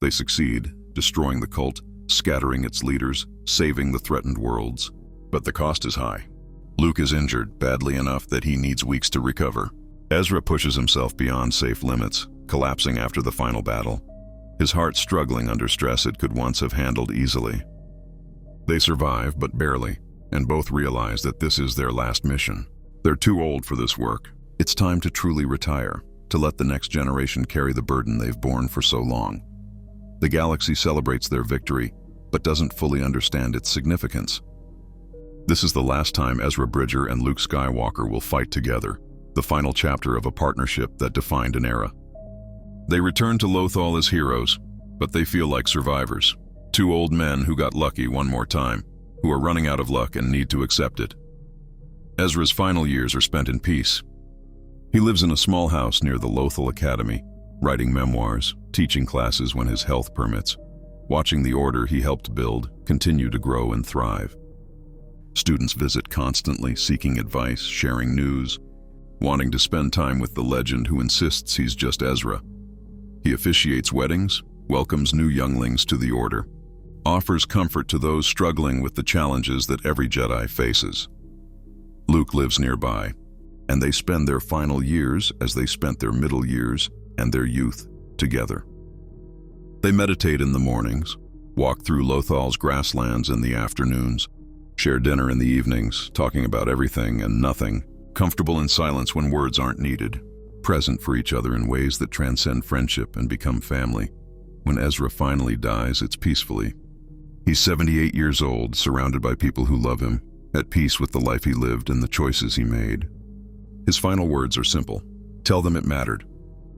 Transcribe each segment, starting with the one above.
They succeed, destroying the cult, scattering its leaders, saving the threatened worlds. But the cost is high. Luke is injured, badly enough that he needs weeks to recover. Ezra pushes himself beyond safe limits, collapsing after the final battle. His heart struggling under stress it could once have handled easily. They survive, but barely, and both realize that this is their last mission. They're too old for this work. It's time to truly retire, to let the next generation carry the burden they've borne for so long. The galaxy celebrates their victory, but doesn't fully understand its significance. This is the last time Ezra Bridger and Luke Skywalker will fight together, the final chapter of a partnership that defined an era. They return to Lothal as heroes, but they feel like survivors. Two old men who got lucky one more time, who are running out of luck and need to accept it. Ezra's final years are spent in peace. He lives in a small house near the Lothal Academy, writing memoirs, teaching classes when his health permits, watching the order he helped build continue to grow and thrive. Students visit constantly, seeking advice, sharing news, wanting to spend time with the legend who insists he's just Ezra. He officiates weddings, welcomes new younglings to the order, offers comfort to those struggling with the challenges that every Jedi faces. Luke lives nearby, and they spend their final years as they spent their middle years and their youth together. They meditate in the mornings, walk through Lothal's grasslands in the afternoons, share dinner in the evenings, talking about everything and nothing, comfortable in silence when words aren't needed, present for each other in ways that transcend friendship and become family. When Ezra finally dies, it's peacefully. He's 78 years old, surrounded by people who love him, at peace with the life he lived and the choices he made. His final words are simple. Tell them it mattered.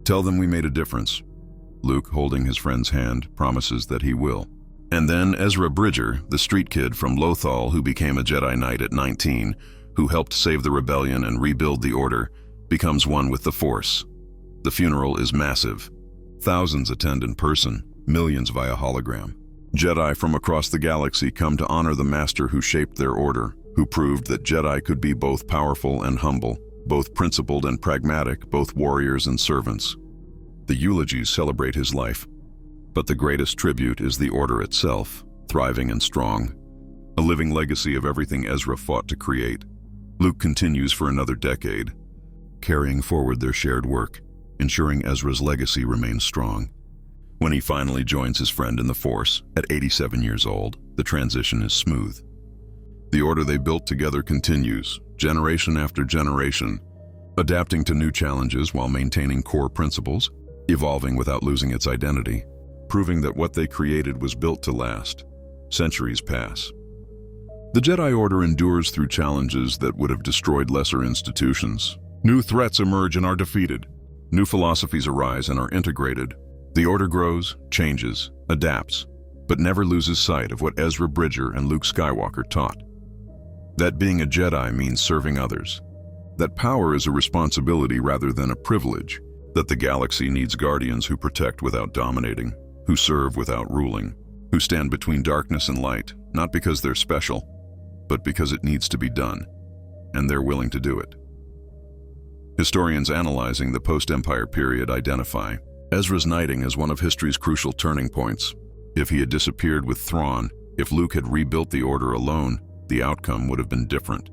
Tell them we made a difference. Luke, holding his friend's hand, promises that he will. And then Ezra Bridger, the street kid from Lothal who became a Jedi Knight at 19, who helped save the rebellion and rebuild the Order, becomes one with the Force. The funeral is massive. Thousands attend in person, millions via hologram. Jedi from across the galaxy come to honor the master who shaped their order, who proved that Jedi could be both powerful and humble, both principled and pragmatic, both warriors and servants. The eulogies celebrate his life, but the greatest tribute is the Order itself, thriving and strong, a living legacy of everything Ezra fought to create. Luke continues for another decade, carrying forward their shared work, ensuring Ezra's legacy remains strong. When he finally joins his friend in the Force, at 87 years old, the transition is smooth. The Order they built together continues, generation after generation, adapting to new challenges while maintaining core principles, evolving without losing its identity, proving that what they created was built to last. Centuries pass. The Jedi Order endures through challenges that would have destroyed lesser institutions. New threats emerge and are defeated. New philosophies arise and are integrated. The Order grows, changes, adapts, but never loses sight of what Ezra Bridger and Luke Skywalker taught. That being a Jedi means serving others. That power is a responsibility rather than a privilege. That the galaxy needs guardians who protect without dominating, who serve without ruling, who stand between darkness and light, not because they're special, but because it needs to be done, and they're willing to do it. Historians analyzing the post-Empire period identify Ezra's knighting as one of history's crucial turning points. If he had disappeared with Thrawn, if Luke had rebuilt the Order alone, the outcome would have been different.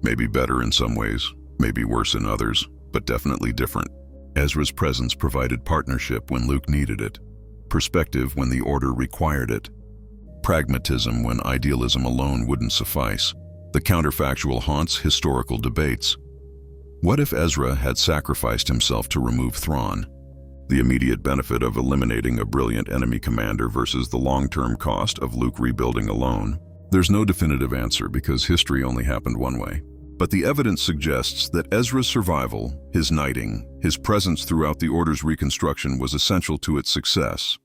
Maybe better in some ways, maybe worse in others, but definitely different. Ezra's presence provided partnership when Luke needed it, perspective when the Order required it, pragmatism when idealism alone wouldn't suffice. The counterfactual haunts historical debates. What if Ezra had sacrificed himself to remove Thrawn? The immediate benefit of eliminating a brilliant enemy commander versus the long-term cost of Luke rebuilding alone? There's no definitive answer because history only happened one way. But the evidence suggests that Ezra's survival, his knighting, his presence throughout the Order's reconstruction was essential to its success.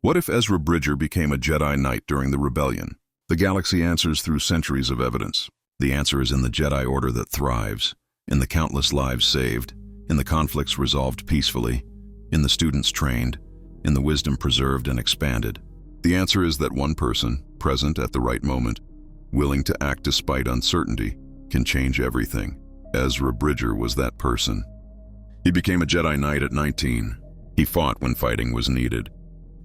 What if Ezra Bridger became a Jedi Knight during the rebellion? The galaxy answers through centuries of evidence. The answer is in the Jedi Order that thrives, in the countless lives saved, in the conflicts resolved peacefully, in the students trained, in the wisdom preserved and expanded. The answer is that one person, present at the right moment, willing to act despite uncertainty, can change everything. Ezra Bridger was that person. He became a Jedi Knight at 19. He fought when fighting was needed.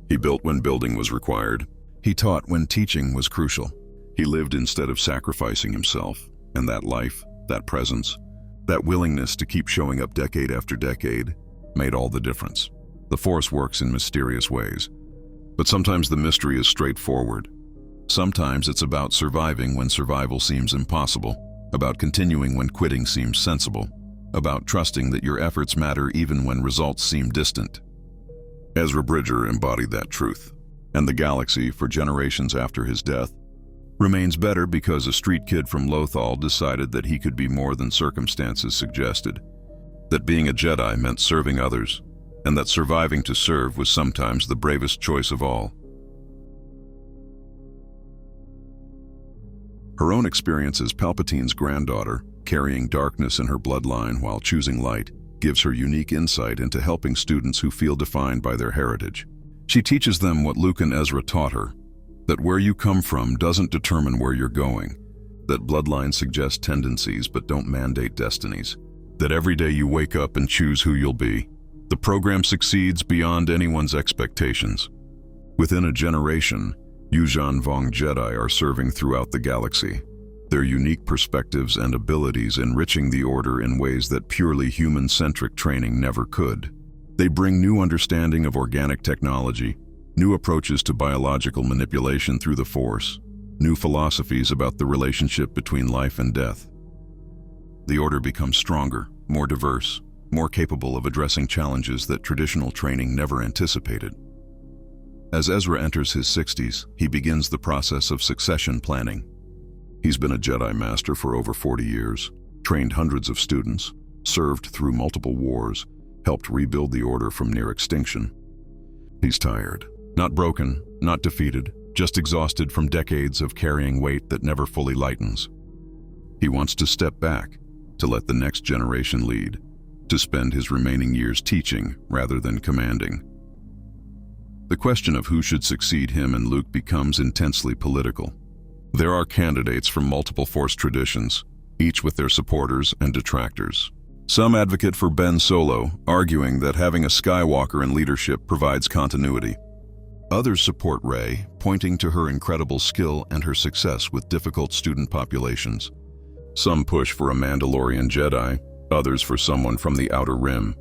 He built when building was required. He taught when teaching was crucial. He lived instead of sacrificing himself, and that life, that presence, that willingness to keep showing up decade after decade made all the difference. The Force works in mysterious ways, but sometimes the mystery is straightforward. Sometimes it's about surviving when survival seems impossible, about continuing when quitting seems sensible, about trusting that your efforts matter even when results seem distant. Ezra Bridger embodied that truth, and the galaxy, for generations after his death, remains better because a street kid from Lothal decided that he could be more than circumstances suggested, that being a Jedi meant serving others, and that surviving to serve was sometimes the bravest choice of all. Her own experience as Palpatine's granddaughter, carrying darkness in her bloodline while choosing light, gives her unique insight into helping students who feel defined by their heritage. She teaches them what Luke and Ezra taught her, that where you come from doesn't determine where you're going, that bloodlines suggest tendencies but don't mandate destinies, that every day you wake up and choose who you'll be. The program succeeds beyond anyone's expectations. Within a generation, Yuuzhan Vong Jedi are serving throughout the galaxy, their unique perspectives and abilities enriching the Order in ways that purely human-centric training never could. They bring new understanding of organic technology, new approaches to biological manipulation through the Force, new philosophies about the relationship between life and death. The Order becomes stronger, more diverse, more capable of addressing challenges that traditional training never anticipated. As Ezra enters his 60s, he begins the process of succession planning. He's been a Jedi Master for over 40 years, trained hundreds of students, served through multiple wars, helped rebuild the Order from near extinction. He's tired. Not broken, not defeated, just exhausted from decades of carrying weight that never fully lightens. He wants to step back, to let the next generation lead, to spend his remaining years teaching rather than commanding. The question of who should succeed him and Luke becomes intensely political. There are candidates from multiple Force traditions, each with their supporters and detractors. Some advocate for Ben Solo, arguing that having a Skywalker in leadership provides continuity. Others support Rey, pointing to her incredible skill and her success with difficult student populations. Some push for a Mandalorian Jedi, others for someone from the Outer Rim.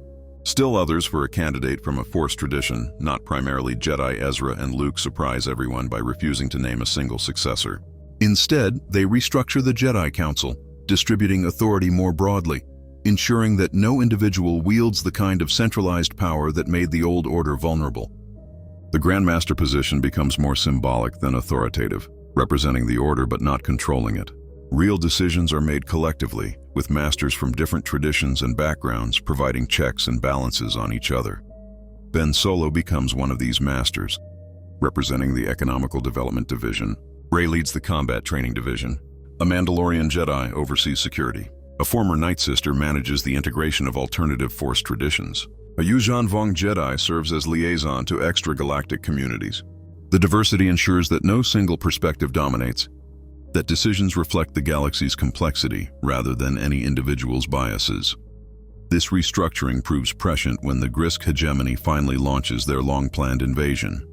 Still others for a candidate from a Force tradition, not primarily Jedi. Ezra and Luke surprise everyone by refusing to name a single successor. Instead, they restructure the Jedi Council, distributing authority more broadly, ensuring that no individual wields the kind of centralized power that made the old Order vulnerable. The Grand Master position becomes more symbolic than authoritative, representing the Order but not controlling it. Real decisions are made collectively, with masters from different traditions and backgrounds providing checks and balances on each other. Ben Solo becomes one of these masters, representing the Economical Development Division. Rey leads the Combat Training Division. A Mandalorian Jedi oversees security. A former Night Sister manages the integration of alternative Force traditions. A Yuuzhan Vong Jedi serves as liaison to extragalactic communities. The diversity ensures that no single perspective dominates, that decisions reflect the galaxy's complexity rather than any individual's biases. This restructuring proves prescient when the Grisk hegemony finally launches their long-planned invasion.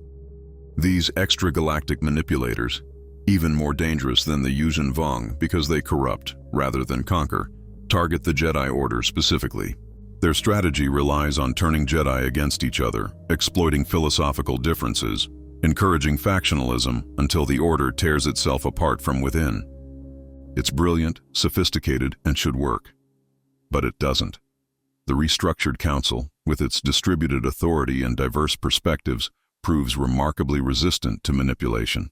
These extragalactic manipulators, even more dangerous than the Yuuzhan Vong because they corrupt rather than conquer, target the Jedi Order specifically. Their strategy relies on turning Jedi against each other, exploiting philosophical differences, encouraging factionalism until the Order tears itself apart from within. It's brilliant, sophisticated, and should work. But it doesn't. The restructured council, with its distributed authority and diverse perspectives, proves remarkably resistant to manipulation.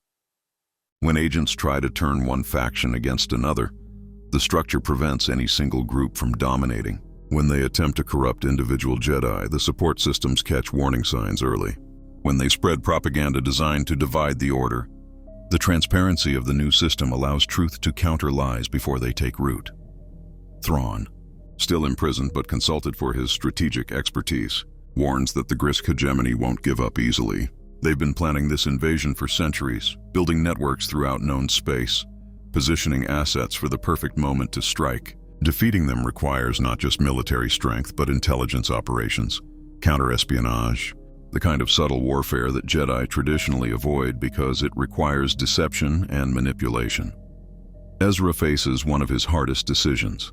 When agents try to turn one faction against another, the structure prevents any single group from dominating. When they attempt to corrupt individual Jedi, the support systems catch warning signs early. When they spread propaganda designed to divide the Order, the transparency of the new system allows truth to counter lies before they take root. Thrawn, still imprisoned but consulted for his strategic expertise, warns that the Grisk hegemony won't give up easily. They've been planning this invasion for centuries, building networks throughout known space, positioning assets for the perfect moment to strike. Defeating them requires not just military strength but intelligence operations, counter-espionage, the kind of subtle warfare that Jedi traditionally avoid because it requires deception and manipulation. Ezra faces one of his hardest decisions.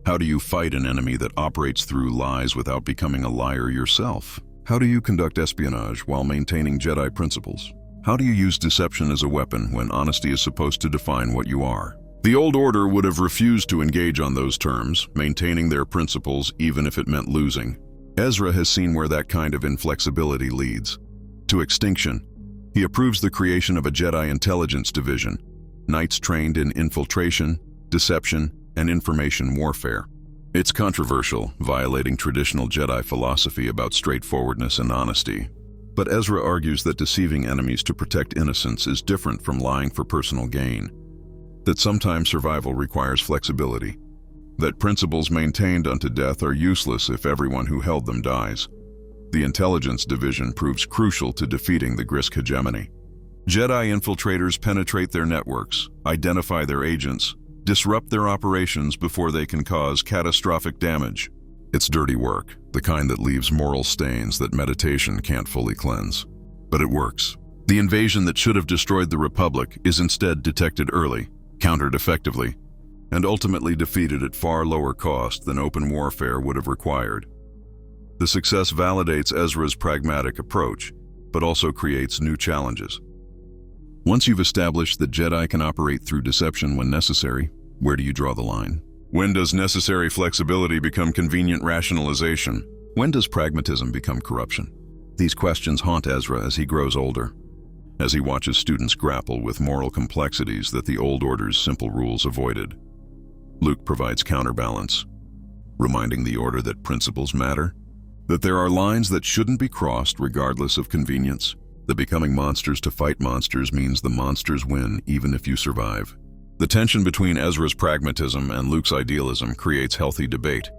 How do you fight an enemy that operates through lies without becoming a liar yourself? How do you conduct espionage while maintaining Jedi principles? How do you use deception as a weapon when honesty is supposed to define what you are? The Old Order would have refused to engage on those terms, maintaining their principles even if it meant losing. Ezra has seen where that kind of inflexibility leads. To extinction. He approves the creation of a Jedi intelligence division, knights trained in infiltration, deception, and information warfare. It's controversial, violating traditional Jedi philosophy about straightforwardness and honesty. But Ezra argues that deceiving enemies to protect innocence is different from lying for personal gain. That sometimes survival requires flexibility. That principles maintained unto death are useless if everyone who held them dies. The intelligence division proves crucial to defeating the Grisk hegemony. Jedi infiltrators penetrate their networks, identify their agents, disrupt their operations before they can cause catastrophic damage. It's dirty work, the kind that leaves moral stains that meditation can't fully cleanse. But it works. The invasion that should have destroyed the Republic is instead detected early, countered effectively, and ultimately defeated at far lower cost than open warfare would have required. The success validates Ezra's pragmatic approach, but also creates new challenges. Once you've established that Jedi can operate through deception when necessary, where do you draw the line? When does necessary flexibility become convenient rationalization? When does pragmatism become corruption? These questions haunt Ezra as he grows older, as he watches students grapple with moral complexities that the Old Order's simple rules avoided. Luke provides counterbalance, reminding the Order that principles matter, that there are lines that shouldn't be crossed regardless of convenience, that becoming monsters to fight monsters means the monsters win even if you survive. The tension between Ezra's pragmatism and Luke's idealism creates healthy debate,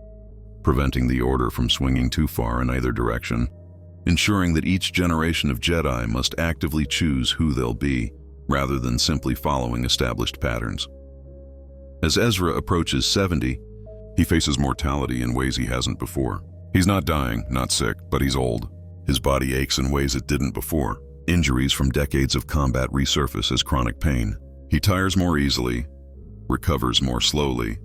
preventing the Order from swinging too far in either direction, ensuring that each generation of Jedi must actively choose who they'll be, rather than simply following established patterns. As Ezra approaches 70, he faces mortality in ways he hasn't before. He's not dying, not sick, but he's old. His body aches in ways it didn't before. Injuries from decades of combat resurface as chronic pain. He tires more easily, recovers more slowly,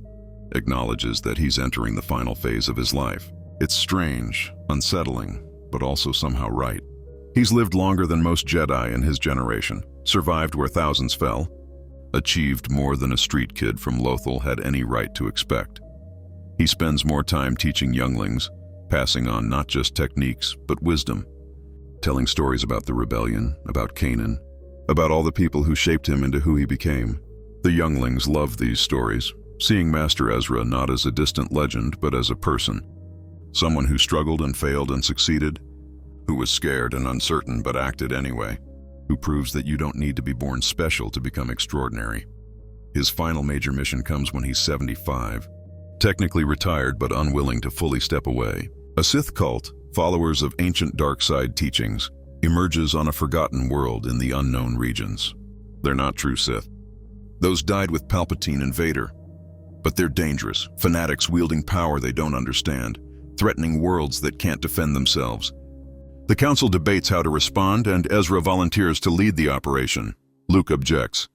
acknowledges that he's entering the final phase of his life. It's strange, unsettling, but also somehow right. He's lived longer than most Jedi in his generation, survived where thousands fell, achieved more than a street kid from Lothal had any right to expect. He spends more time teaching younglings, passing on not just techniques, but wisdom, telling stories about the rebellion, about Kanan, about all the people who shaped him into who he became. The younglings love these stories, seeing Master Ezra not as a distant legend, but as a person. Someone who struggled and failed and succeeded, who was scared and uncertain but acted anyway, who proves that you don't need to be born special to become extraordinary. His final major mission comes when he's 75, technically retired but unwilling to fully step away. A Sith cult, followers of ancient dark side teachings, emerges on a forgotten world in the unknown regions. They're not true Sith. Those died with Palpatine and Vader. But they're dangerous, fanatics wielding power they don't understand, threatening worlds that can't defend themselves. The Council debates how to respond, and Ezra volunteers to lead the operation. Luke objects.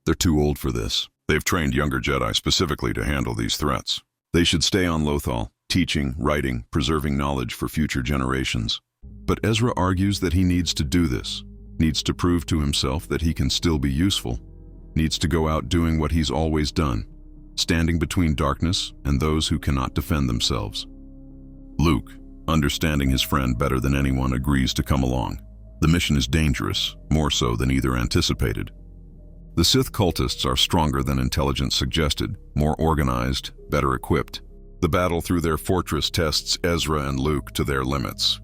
They're too old for this. They've trained younger Jedi specifically to handle these threats. They should stay on Lothal, teaching, writing, preserving knowledge for future generations. But Ezra argues that he needs to do this, needs to prove to himself that he can still be useful, needs to go out doing what he's always done, standing between darkness and those who cannot defend themselves. Luke, understanding his friend better than anyone, agrees to come along. The mission is dangerous, more so than either anticipated. The Sith cultists are stronger than intelligence suggested, more organized, better equipped. The battle through their fortress tests Ezra and Luke to their limits.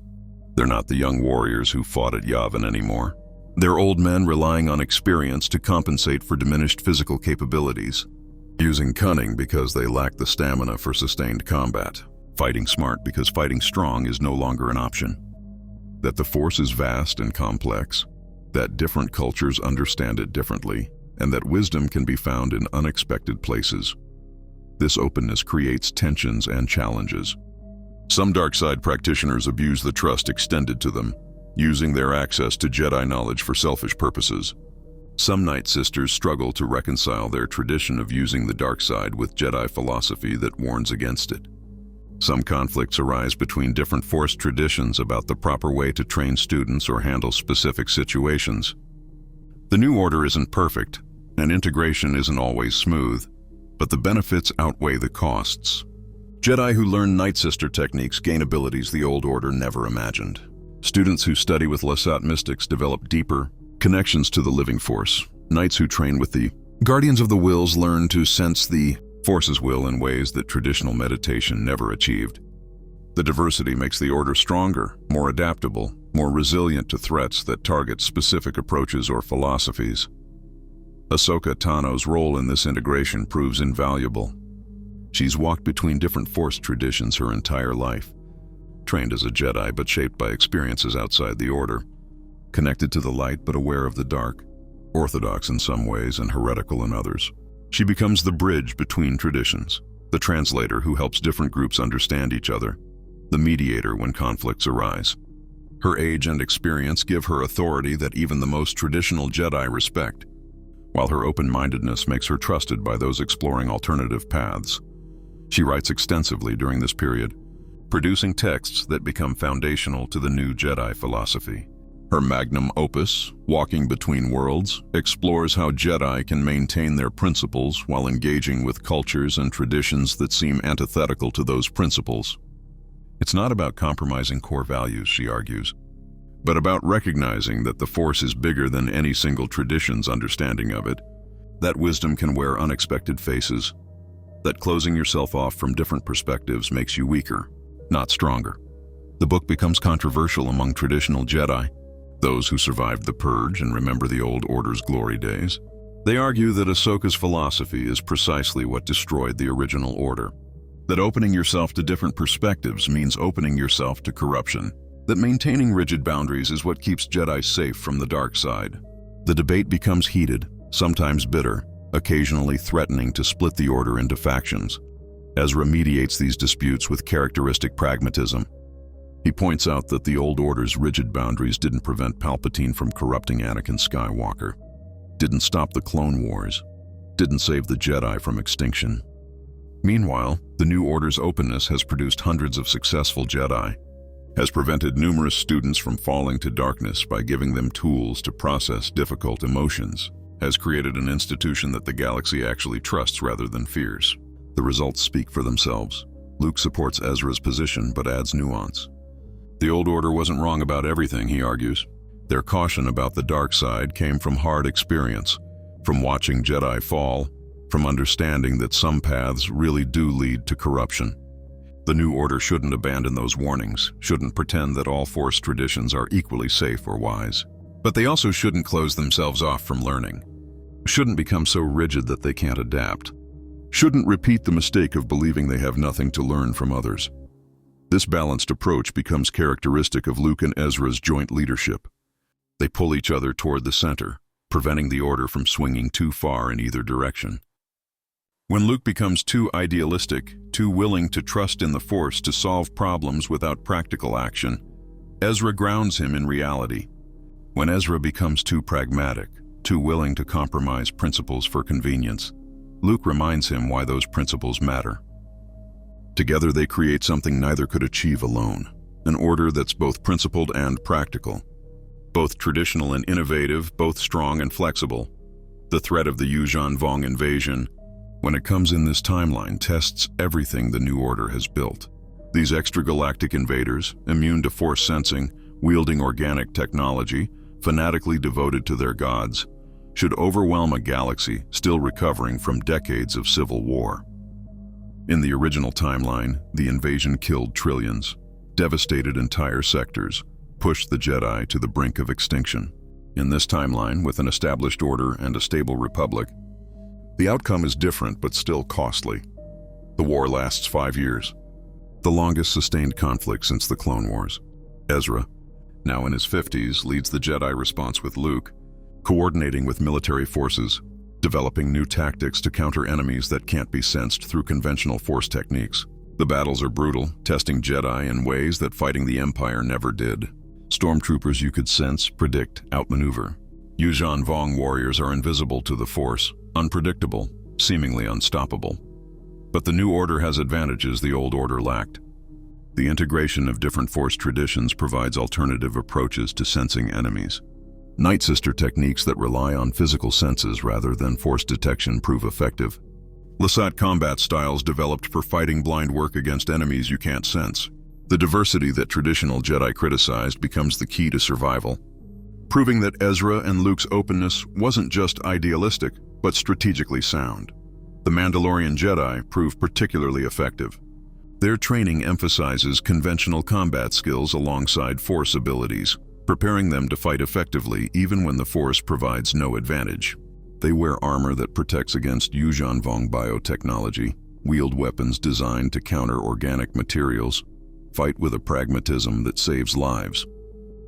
They're not the young warriors who fought at Yavin anymore. They're old men relying on experience to compensate for diminished physical capabilities, using cunning because they lack the stamina for sustained combat, fighting smart because fighting strong is no longer an option. That the Force is vast and complex, that different cultures understand it differently, and that wisdom can be found in unexpected places. This openness creates tensions and challenges. Some dark side practitioners abuse the trust extended to them, using their access to Jedi knowledge for selfish purposes. Some Night Sisters struggle to reconcile their tradition of using the dark side with Jedi philosophy that warns against it. Some conflicts arise between different Force traditions about the proper way to train students or handle specific situations. The New Order isn't perfect, and integration isn't always smooth, but the benefits outweigh the costs. Jedi who learn Night Sister techniques gain abilities the Old Order never imagined. Students who study with Lasat mystics develop deeper connections to the living Force. Knights who train with the Guardians of the Wills learn to sense the Force's will in ways that traditional meditation never achieved. The diversity makes the Order stronger, more adaptable, more resilient to threats that target specific approaches or philosophies. Ahsoka Tano's role in this integration proves invaluable. She's walked between different Force traditions her entire life, trained as a Jedi but shaped by experiences outside the Order, connected to the light but aware of the dark, orthodox in some ways and heretical in others. She becomes the bridge between traditions, the translator who helps different groups understand each other, the mediator when conflicts arise. Her age and experience give her authority that even the most traditional Jedi respect, while her open-mindedness makes her trusted by those exploring alternative paths. She writes extensively during this period, producing texts that become foundational to the new Jedi philosophy. Her magnum opus, Walking Between Worlds, explores how Jedi can maintain their principles while engaging with cultures and traditions that seem antithetical to those principles. It's not about compromising core values, she argues, but about recognizing that the Force is bigger than any single tradition's understanding of it, that wisdom can wear unexpected faces, that closing yourself off from different perspectives makes you weaker, not stronger. The book becomes controversial among traditional Jedi, those who survived the Purge and remember the Old Order's glory days. They argue that Ahsoka's philosophy is precisely what destroyed the original Order, that opening yourself to different perspectives means opening yourself to corruption, that maintaining rigid boundaries is what keeps Jedi safe from the dark side. The debate becomes heated, sometimes bitter, occasionally threatening to split the Order into factions. Ezra mediates these disputes with characteristic pragmatism. He points out that the Old Order's rigid boundaries didn't prevent Palpatine from corrupting Anakin Skywalker, didn't stop the Clone Wars, didn't save the Jedi from extinction. Meanwhile, the New Order's openness has produced hundreds of successful Jedi, has prevented numerous students from falling to darkness by giving them tools to process difficult emotions, has created an institution that the galaxy actually trusts rather than fears. The results speak for themselves. Luke supports Ezra's position but adds nuance. The Old Order wasn't wrong about everything, he argues. Their caution about the dark side came from hard experience, from watching Jedi fall, from understanding that some paths really do lead to corruption. The New Order shouldn't abandon those warnings, shouldn't pretend that all Force traditions are equally safe or wise. But they also shouldn't close themselves off from learning, shouldn't become so rigid that they can't adapt, shouldn't repeat the mistake of believing they have nothing to learn from others. This balanced approach becomes characteristic of Luke and Ezra's joint leadership. They pull each other toward the center, preventing the Order from swinging too far in either direction. When Luke becomes too idealistic, too willing to trust in the Force to solve problems without practical action, Ezra grounds him in reality. When Ezra becomes too pragmatic, too willing to compromise principles for convenience, Luke reminds him why those principles matter. Together they create something neither could achieve alone, an order that's both principled and practical, both traditional and innovative, both strong and flexible. The threat of the Yuuzhan Vong invasion, when it comes in this timeline, tests everything the New Order has built. These extragalactic invaders, immune to Force sensing, wielding organic technology, fanatically devoted to their gods, should overwhelm a galaxy still recovering from decades of civil war. In the original timeline, the invasion killed trillions, devastated entire sectors, pushed the Jedi to the brink of extinction. In this timeline, with an established order and a stable republic, the outcome is different but still costly. The war lasts 5 years, the longest sustained conflict since the Clone Wars. Ezra, now in his 50s, leads the Jedi response with Luke, coordinating with military forces, developing new tactics to counter enemies that can't be sensed through conventional Force techniques. The battles are brutal, testing Jedi in ways that fighting the Empire never did. Stormtroopers you could sense, predict, outmaneuver. Yuuzhan Vong warriors are invisible to the Force, unpredictable, seemingly unstoppable. But the new order has advantages the old order lacked. The integration of different Force traditions provides alternative approaches to sensing enemies. Night Sister techniques that rely on physical senses rather than Force detection prove effective. Lasat combat styles developed for fighting blind work against enemies you can't sense. The diversity that traditional Jedi criticized becomes the key to survival, proving that Ezra and Luke's openness wasn't just idealistic, but strategically sound. The Mandalorian Jedi prove particularly effective. Their training emphasizes conventional combat skills alongside Force abilities, preparing them to fight effectively even when the Force provides no advantage. They wear armor that protects against Yuuzhan Vong biotechnology, wield weapons designed to counter organic materials, fight with a pragmatism that saves lives.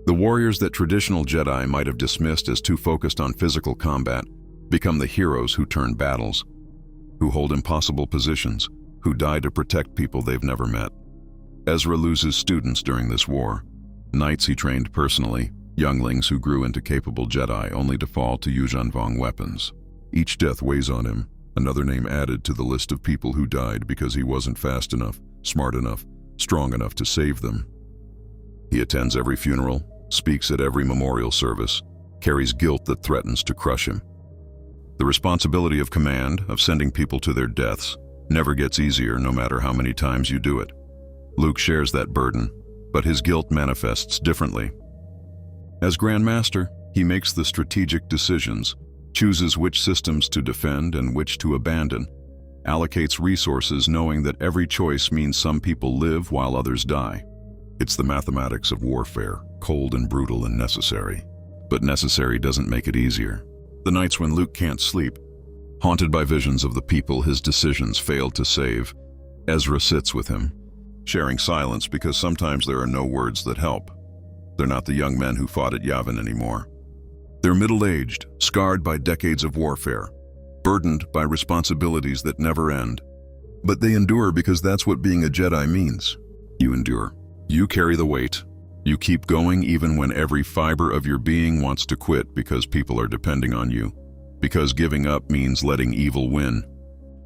The warriors that traditional Jedi might have dismissed as too focused on physical combat become the heroes who turn battles, who hold impossible positions, who die to protect people they've never met. Ezra loses students during this war. Knights he trained personally, younglings who grew into capable Jedi only to fall to Yuuzhan Vong weapons. Each death weighs on him, another name added to the list of people who died because he wasn't fast enough, smart enough, strong enough to save them. He attends every funeral, speaks at every memorial service, carries guilt that threatens to crush him. The responsibility of command, of sending people to their deaths, never gets easier no matter how many times you do it. Luke shares that burden, but his guilt manifests differently. As Grand Master, he makes the strategic decisions, chooses which systems to defend and which to abandon, allocates resources knowing that every choice means some people live while others die. It's the mathematics of warfare, cold and brutal and necessary. But necessary doesn't make it easier. The nights when Luke can't sleep, haunted by visions of the people his decisions failed to save, Ezra sits with him, sharing silence because sometimes there are no words that help. They're not the young men who fought at Yavin anymore. They're middle-aged, scarred by decades of warfare, burdened by responsibilities that never end. But they endure because that's what being a Jedi means. You endure. You carry the weight. You keep going even when every fiber of your being wants to quit because people are depending on you. Because giving up means letting evil win.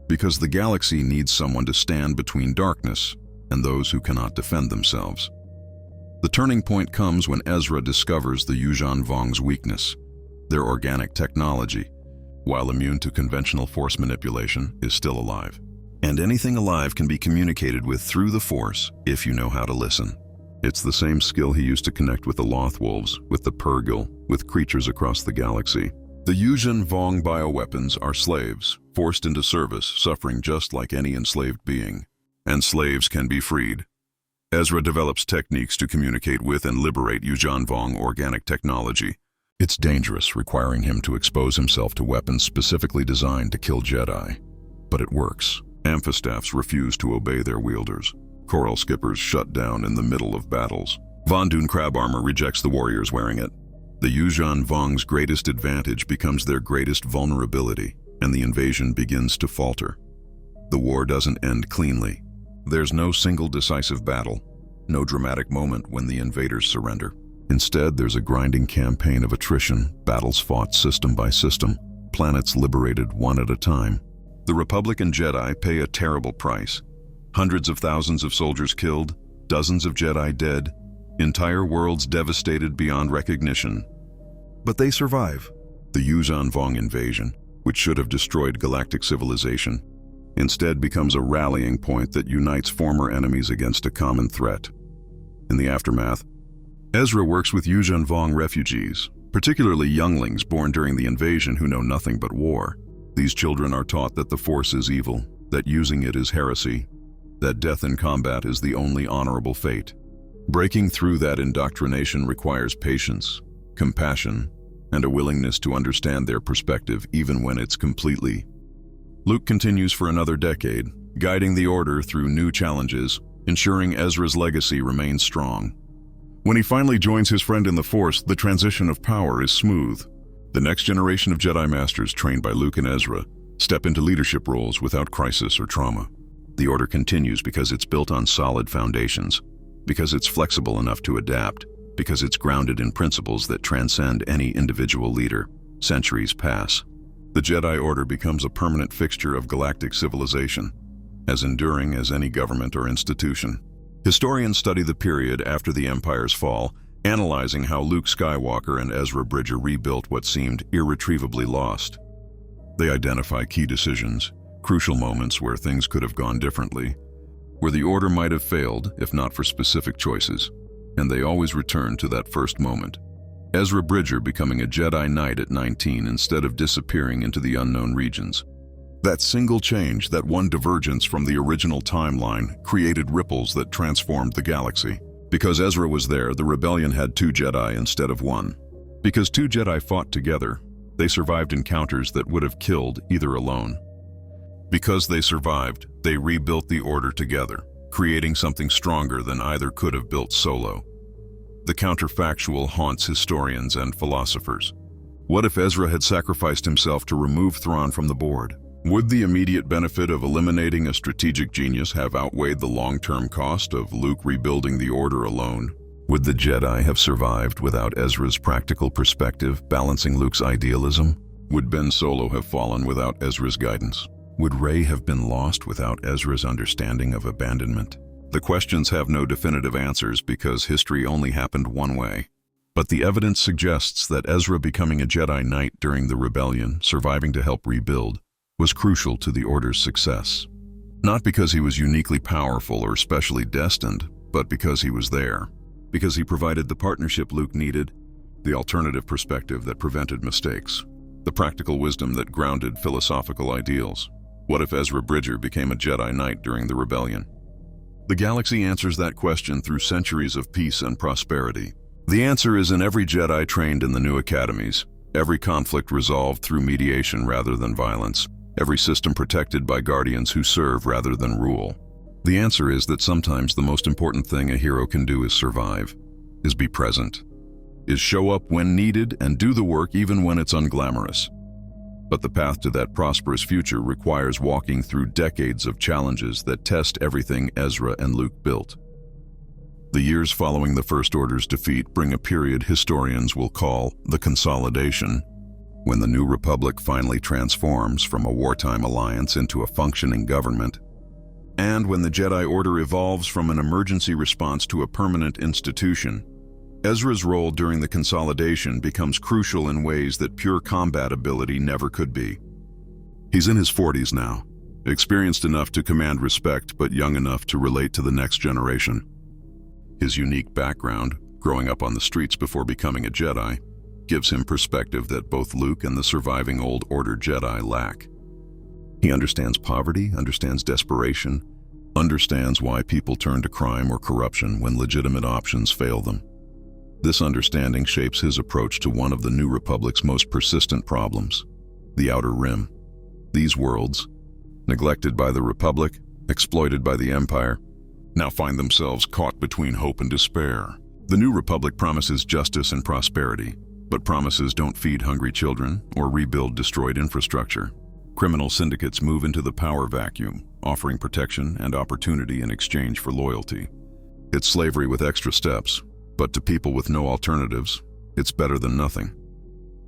Because the galaxy needs someone to stand between darkness and those who cannot defend themselves. The turning point comes when Ezra discovers the Yuuzhan Vong's weakness. Their organic technology, while immune to conventional Force manipulation, is still alive. And anything alive can be communicated with through the Force if you know how to listen. It's the same skill he used to connect with the Lothwolves, with the Purrgil, with creatures across the galaxy. The Yuuzhan Vong bioweapons are slaves, forced into service, suffering just like any enslaved being. And slaves can be freed. Ezra develops techniques to communicate with and liberate Yuuzhan Vong organic technology. It's dangerous, requiring him to expose himself to weapons specifically designed to kill Jedi. But it works. Amphistaffs refuse to obey their wielders. Coral skippers shut down in the middle of battles. Vondoon crab armor rejects the warriors wearing it. The Yuuzhan Vong's greatest advantage becomes their greatest vulnerability, and the invasion begins to falter. The war doesn't end cleanly. There's no single decisive battle, no dramatic moment when the invaders surrender. Instead, there's a grinding campaign of attrition, battles fought system by system, planets liberated one at a time. The Republic and Jedi pay a terrible price. Hundreds of thousands of soldiers killed, dozens of Jedi dead, entire worlds devastated beyond recognition. But they survive. The Yuuzhan Vong invasion, which should have destroyed galactic civilization, instead becomes a rallying point that unites former enemies against a common threat. In the aftermath, Ezra works with Yuuzhan Vong refugees, particularly younglings born during the invasion who know nothing but war. These children are taught that the Force is evil, that using it is heresy, that death in combat is the only honorable fate. Breaking through that indoctrination requires patience, compassion, and a willingness to understand their perspective even when it's completely. Luke continues for another decade, guiding the Order through new challenges, ensuring Ezra's legacy remains strong. When he finally joins his friend in the Force, the transition of power is smooth. The next generation of Jedi Masters trained by Luke and Ezra step into leadership roles without crisis or trauma. The Order continues because it's built on solid foundations, because it's flexible enough to adapt, because it's grounded in principles that transcend any individual leader. Centuries pass. The Jedi Order becomes a permanent fixture of galactic civilization, as enduring as any government or institution. Historians study the period after the Empire's fall, analyzing how Luke Skywalker and Ezra Bridger rebuilt what seemed irretrievably lost. They identify key decisions, crucial moments where things could have gone differently, where the Order might have failed if not for specific choices, and they always return to that first moment. Ezra Bridger becoming a Jedi Knight at 19 instead of disappearing into the unknown regions. That single change, that one divergence from the original timeline, created ripples that transformed the galaxy. Because Ezra was there, the rebellion had 2 Jedi instead of 1. Because 2 Jedi fought together, they survived encounters that would have killed either alone. Because they survived, they rebuilt the Order together, creating something stronger than either could have built solo. The counterfactual haunts historians and philosophers. What if Ezra had sacrificed himself to remove Thrawn from the board? Would the immediate benefit of eliminating a strategic genius have outweighed the long-term cost of Luke rebuilding the Order alone? Would the Jedi have survived without Ezra's practical perspective, balancing Luke's idealism? Would Ben Solo have fallen without Ezra's guidance? Would Rey have been lost without Ezra's understanding of abandonment? The questions have no definitive answers because history only happened one way. But the evidence suggests that Ezra becoming a Jedi Knight during the rebellion, surviving to help rebuild, was crucial to the Order's success. Not because he was uniquely powerful or specially destined, but because he was there. Because he provided the partnership Luke needed, the alternative perspective that prevented mistakes, the practical wisdom that grounded philosophical ideals. What if Ezra Bridger became a Jedi Knight during the rebellion? The galaxy answers that question through centuries of peace and prosperity. The answer is in every Jedi trained in the new academies, every conflict resolved through mediation rather than violence, every system protected by guardians who serve rather than rule. The answer is that sometimes the most important thing a hero can do is survive, is be present, is show up when needed and do the work even when it's unglamorous. But the path to that prosperous future requires walking through decades of challenges that test everything Ezra and Luke built. The years following the First Order's defeat bring a period historians will call the Consolidation, when the New Republic finally transforms from a wartime alliance into a functioning government, and when the Jedi Order evolves from an emergency response to a permanent institution. Ezra's role during the Consolidation becomes crucial in ways that pure combat ability never could be. He's in his 40s now, experienced enough to command respect but young enough to relate to the next generation. His unique background, growing up on the streets before becoming a Jedi, gives him perspective that both Luke and the surviving Old Order Jedi lack. He understands poverty, understands desperation, understands why people turn to crime or corruption when legitimate options fail them. This understanding shapes his approach to one of the New Republic's most persistent problems, the Outer Rim. These worlds, neglected by the Republic, exploited by the Empire, now find themselves caught between hope and despair. The New Republic promises justice and prosperity, but promises don't feed hungry children or rebuild destroyed infrastructure. Criminal syndicates move into the power vacuum, offering protection and opportunity in exchange for loyalty. It's slavery with extra steps, but to people with no alternatives, it's better than nothing.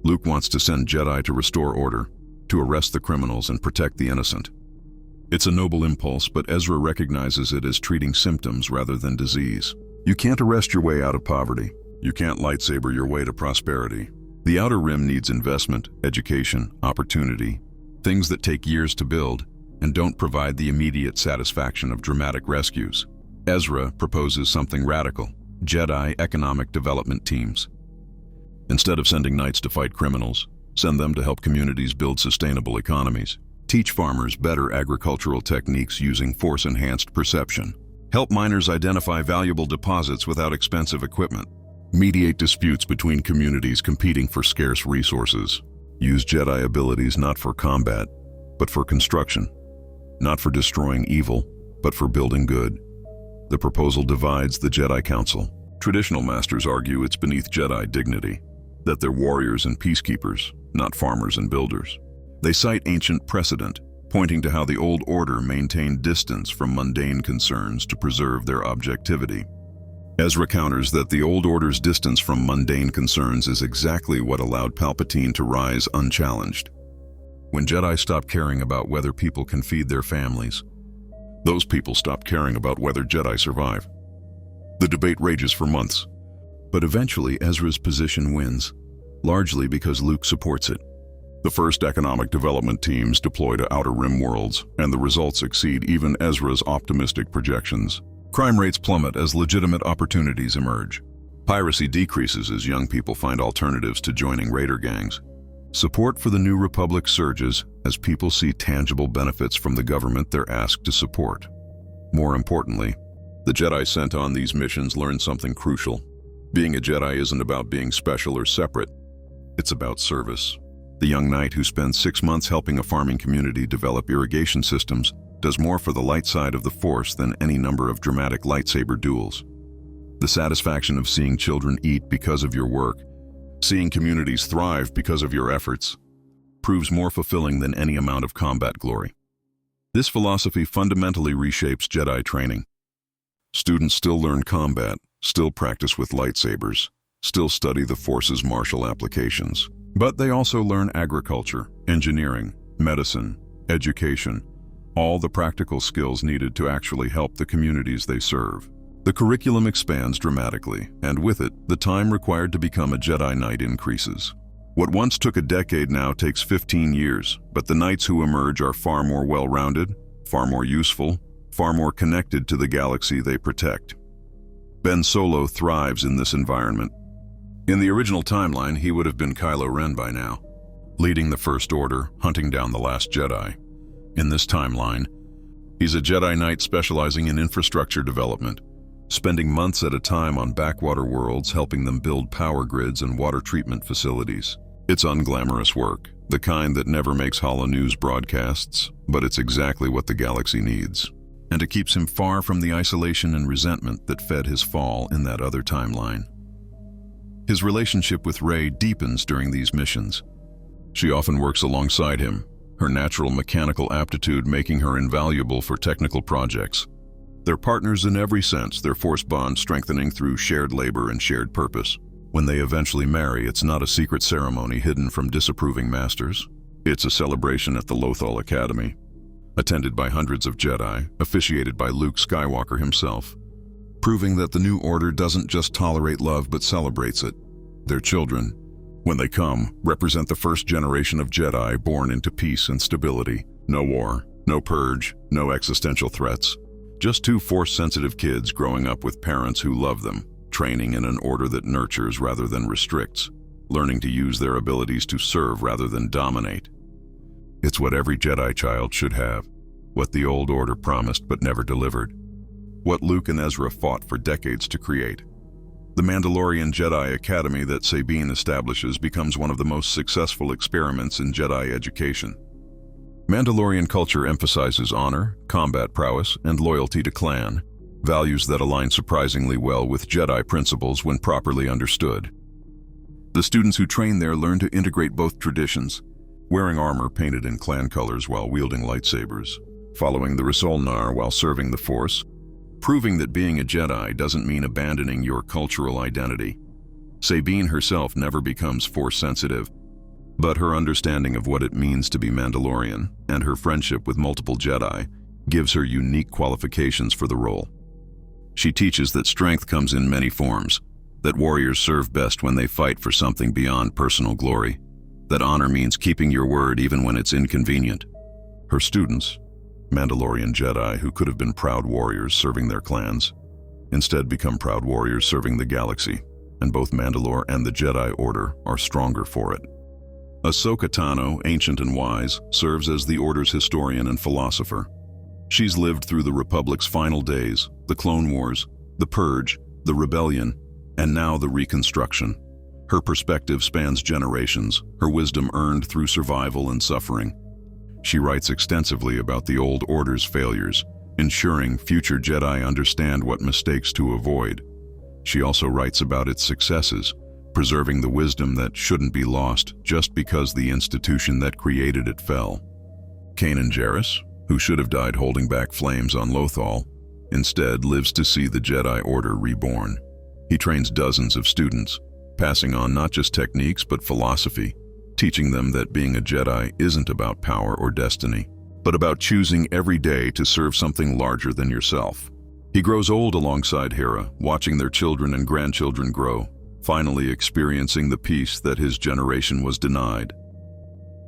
Luke wants to send Jedi to restore order, to arrest the criminals and protect the innocent. It's a noble impulse, but Ezra recognizes it as treating symptoms rather than disease. You can't arrest your way out of poverty. You can't lightsaber your way to prosperity. The Outer Rim needs investment, education, opportunity, things that take years to build and don't provide the immediate satisfaction of dramatic rescues. Ezra proposes something radical: Jedi economic development teams. Instead of sending knights to fight criminals, send them to help communities build sustainable economies. Teach farmers better agricultural techniques using force-enhanced perception. Help miners identify valuable deposits without expensive equipment. Mediate disputes between communities competing for scarce resources. Use Jedi abilities not for combat, but for construction. Not for destroying evil, but for building good. The proposal divides the Jedi Council. Traditional masters argue it's beneath Jedi dignity, that they're warriors and peacekeepers, not farmers and builders. They cite ancient precedent, pointing to how the Old Order maintained distance from mundane concerns to preserve their objectivity. Ezra counters that the Old Order's distance from mundane concerns is exactly what allowed Palpatine to rise unchallenged. When Jedi stop caring about whether people can feed their families, those people stop caring about whether Jedi survive. The debate rages for months, but eventually Ezra's position wins, largely because Luke supports it. The first economic development teams deploy to Outer Rim worlds, and the results exceed even Ezra's optimistic projections. Crime rates plummet as legitimate opportunities emerge. Piracy decreases as young people find alternatives to joining raider gangs. Support for the New Republic surges as people see tangible benefits from the government they're asked to support. More importantly, the Jedi sent on these missions learn something crucial. Being a Jedi isn't about being special or separate. It's about service. The young knight who spends 6 months helping a farming community develop irrigation systems does more for the light side of the Force than any number of dramatic lightsaber duels. The satisfaction of seeing children eat because of your work, seeing communities thrive because of your efforts, proves more fulfilling than any amount of combat glory. This philosophy fundamentally reshapes Jedi training. Students still learn combat, still practice with lightsabers, still study the Force's martial applications. But they also learn agriculture, engineering, medicine, education, all the practical skills needed to actually help the communities they serve. The curriculum expands dramatically, and with it, the time required to become a Jedi Knight increases. What once took a decade now takes 15 years, but the Knights who emerge are far more well-rounded, far more useful, far more connected to the galaxy they protect. Ben Solo thrives in this environment. In the original timeline, he would have been Kylo Ren by now, leading the First Order, hunting down the last Jedi. In this timeline, he's a Jedi Knight specializing in infrastructure development, spending months at a time on backwater worlds helping them build power grids and water treatment facilities. It's unglamorous work, the kind that never makes holo-news broadcasts, but it's exactly what the galaxy needs. And it keeps him far from the isolation and resentment that fed his fall in that other timeline. His relationship with Rey deepens during these missions. She often works alongside him, her natural mechanical aptitude making her invaluable for technical projects. They're partners in every sense, their Force bond strengthening through shared labor and shared purpose. When they eventually marry, it's not a secret ceremony hidden from disapproving masters. It's a celebration at the Lothal Academy, attended by hundreds of Jedi, officiated by Luke Skywalker himself, proving that the New Order doesn't just tolerate love but celebrates it. Their children, when they come, represent the first generation of Jedi born into peace and stability. No war, no purge, no existential threats. Just two Force-sensitive kids growing up with parents who love them, training in an order that nurtures rather than restricts, learning to use their abilities to serve rather than dominate. It's what every Jedi child should have, what the Old Order promised but never delivered, what Luke and Ezra fought for decades to create. The Mandalorian Jedi Academy that Sabine establishes becomes one of the most successful experiments in Jedi education. Mandalorian culture emphasizes honor, combat prowess, and loyalty to clan, values that align surprisingly well with Jedi principles when properly understood. The students who train there learn to integrate both traditions, wearing armor painted in clan colors while wielding lightsabers, following the Rasolnar while serving the Force, proving that being a Jedi doesn't mean abandoning your cultural identity. Sabine herself never becomes Force-sensitive, but her understanding of what it means to be Mandalorian and her friendship with multiple Jedi gives her unique qualifications for the role. She teaches that strength comes in many forms, that warriors serve best when they fight for something beyond personal glory, that honor means keeping your word even when it's inconvenient. Her students, Mandalorian Jedi who could have been proud warriors serving their clans, instead become proud warriors serving the galaxy, and both Mandalore and the Jedi Order are stronger for it. Ahsoka Tano, ancient and wise, serves as the Order's historian and philosopher. She's lived through the Republic's final days, the Clone Wars, the Purge, the Rebellion, and now the Reconstruction. Her perspective spans generations, her wisdom earned through survival and suffering. She writes extensively about the Old Order's failures, ensuring future Jedi understand what mistakes to avoid. She also writes about its successes, preserving the wisdom that shouldn't be lost just because the institution that created it fell. Kanan Jarrus, who should have died holding back flames on Lothal, instead lives to see the Jedi Order reborn. He trains dozens of students, passing on not just techniques but philosophy, teaching them that being a Jedi isn't about power or destiny, but about choosing every day to serve something larger than yourself. He grows old alongside Hera, watching their children and grandchildren grow, finally experiencing the peace that his generation was denied.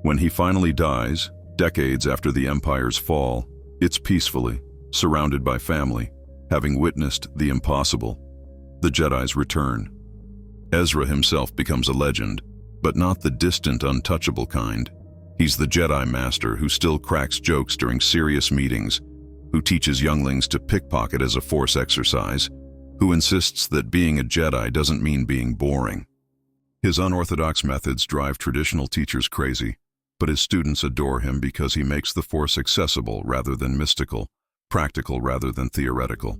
When he finally dies, decades after the Empire's fall, it's peacefully, surrounded by family, having witnessed the impossible. The Jedi's return. Ezra himself becomes a legend, but not the distant, untouchable kind. He's the Jedi Master who still cracks jokes during serious meetings, who teaches younglings to pickpocket as a Force exercise, who insists that being a Jedi doesn't mean being boring. His unorthodox methods drive traditional teachers crazy, but his students adore him because he makes the Force accessible rather than mystical, practical rather than theoretical.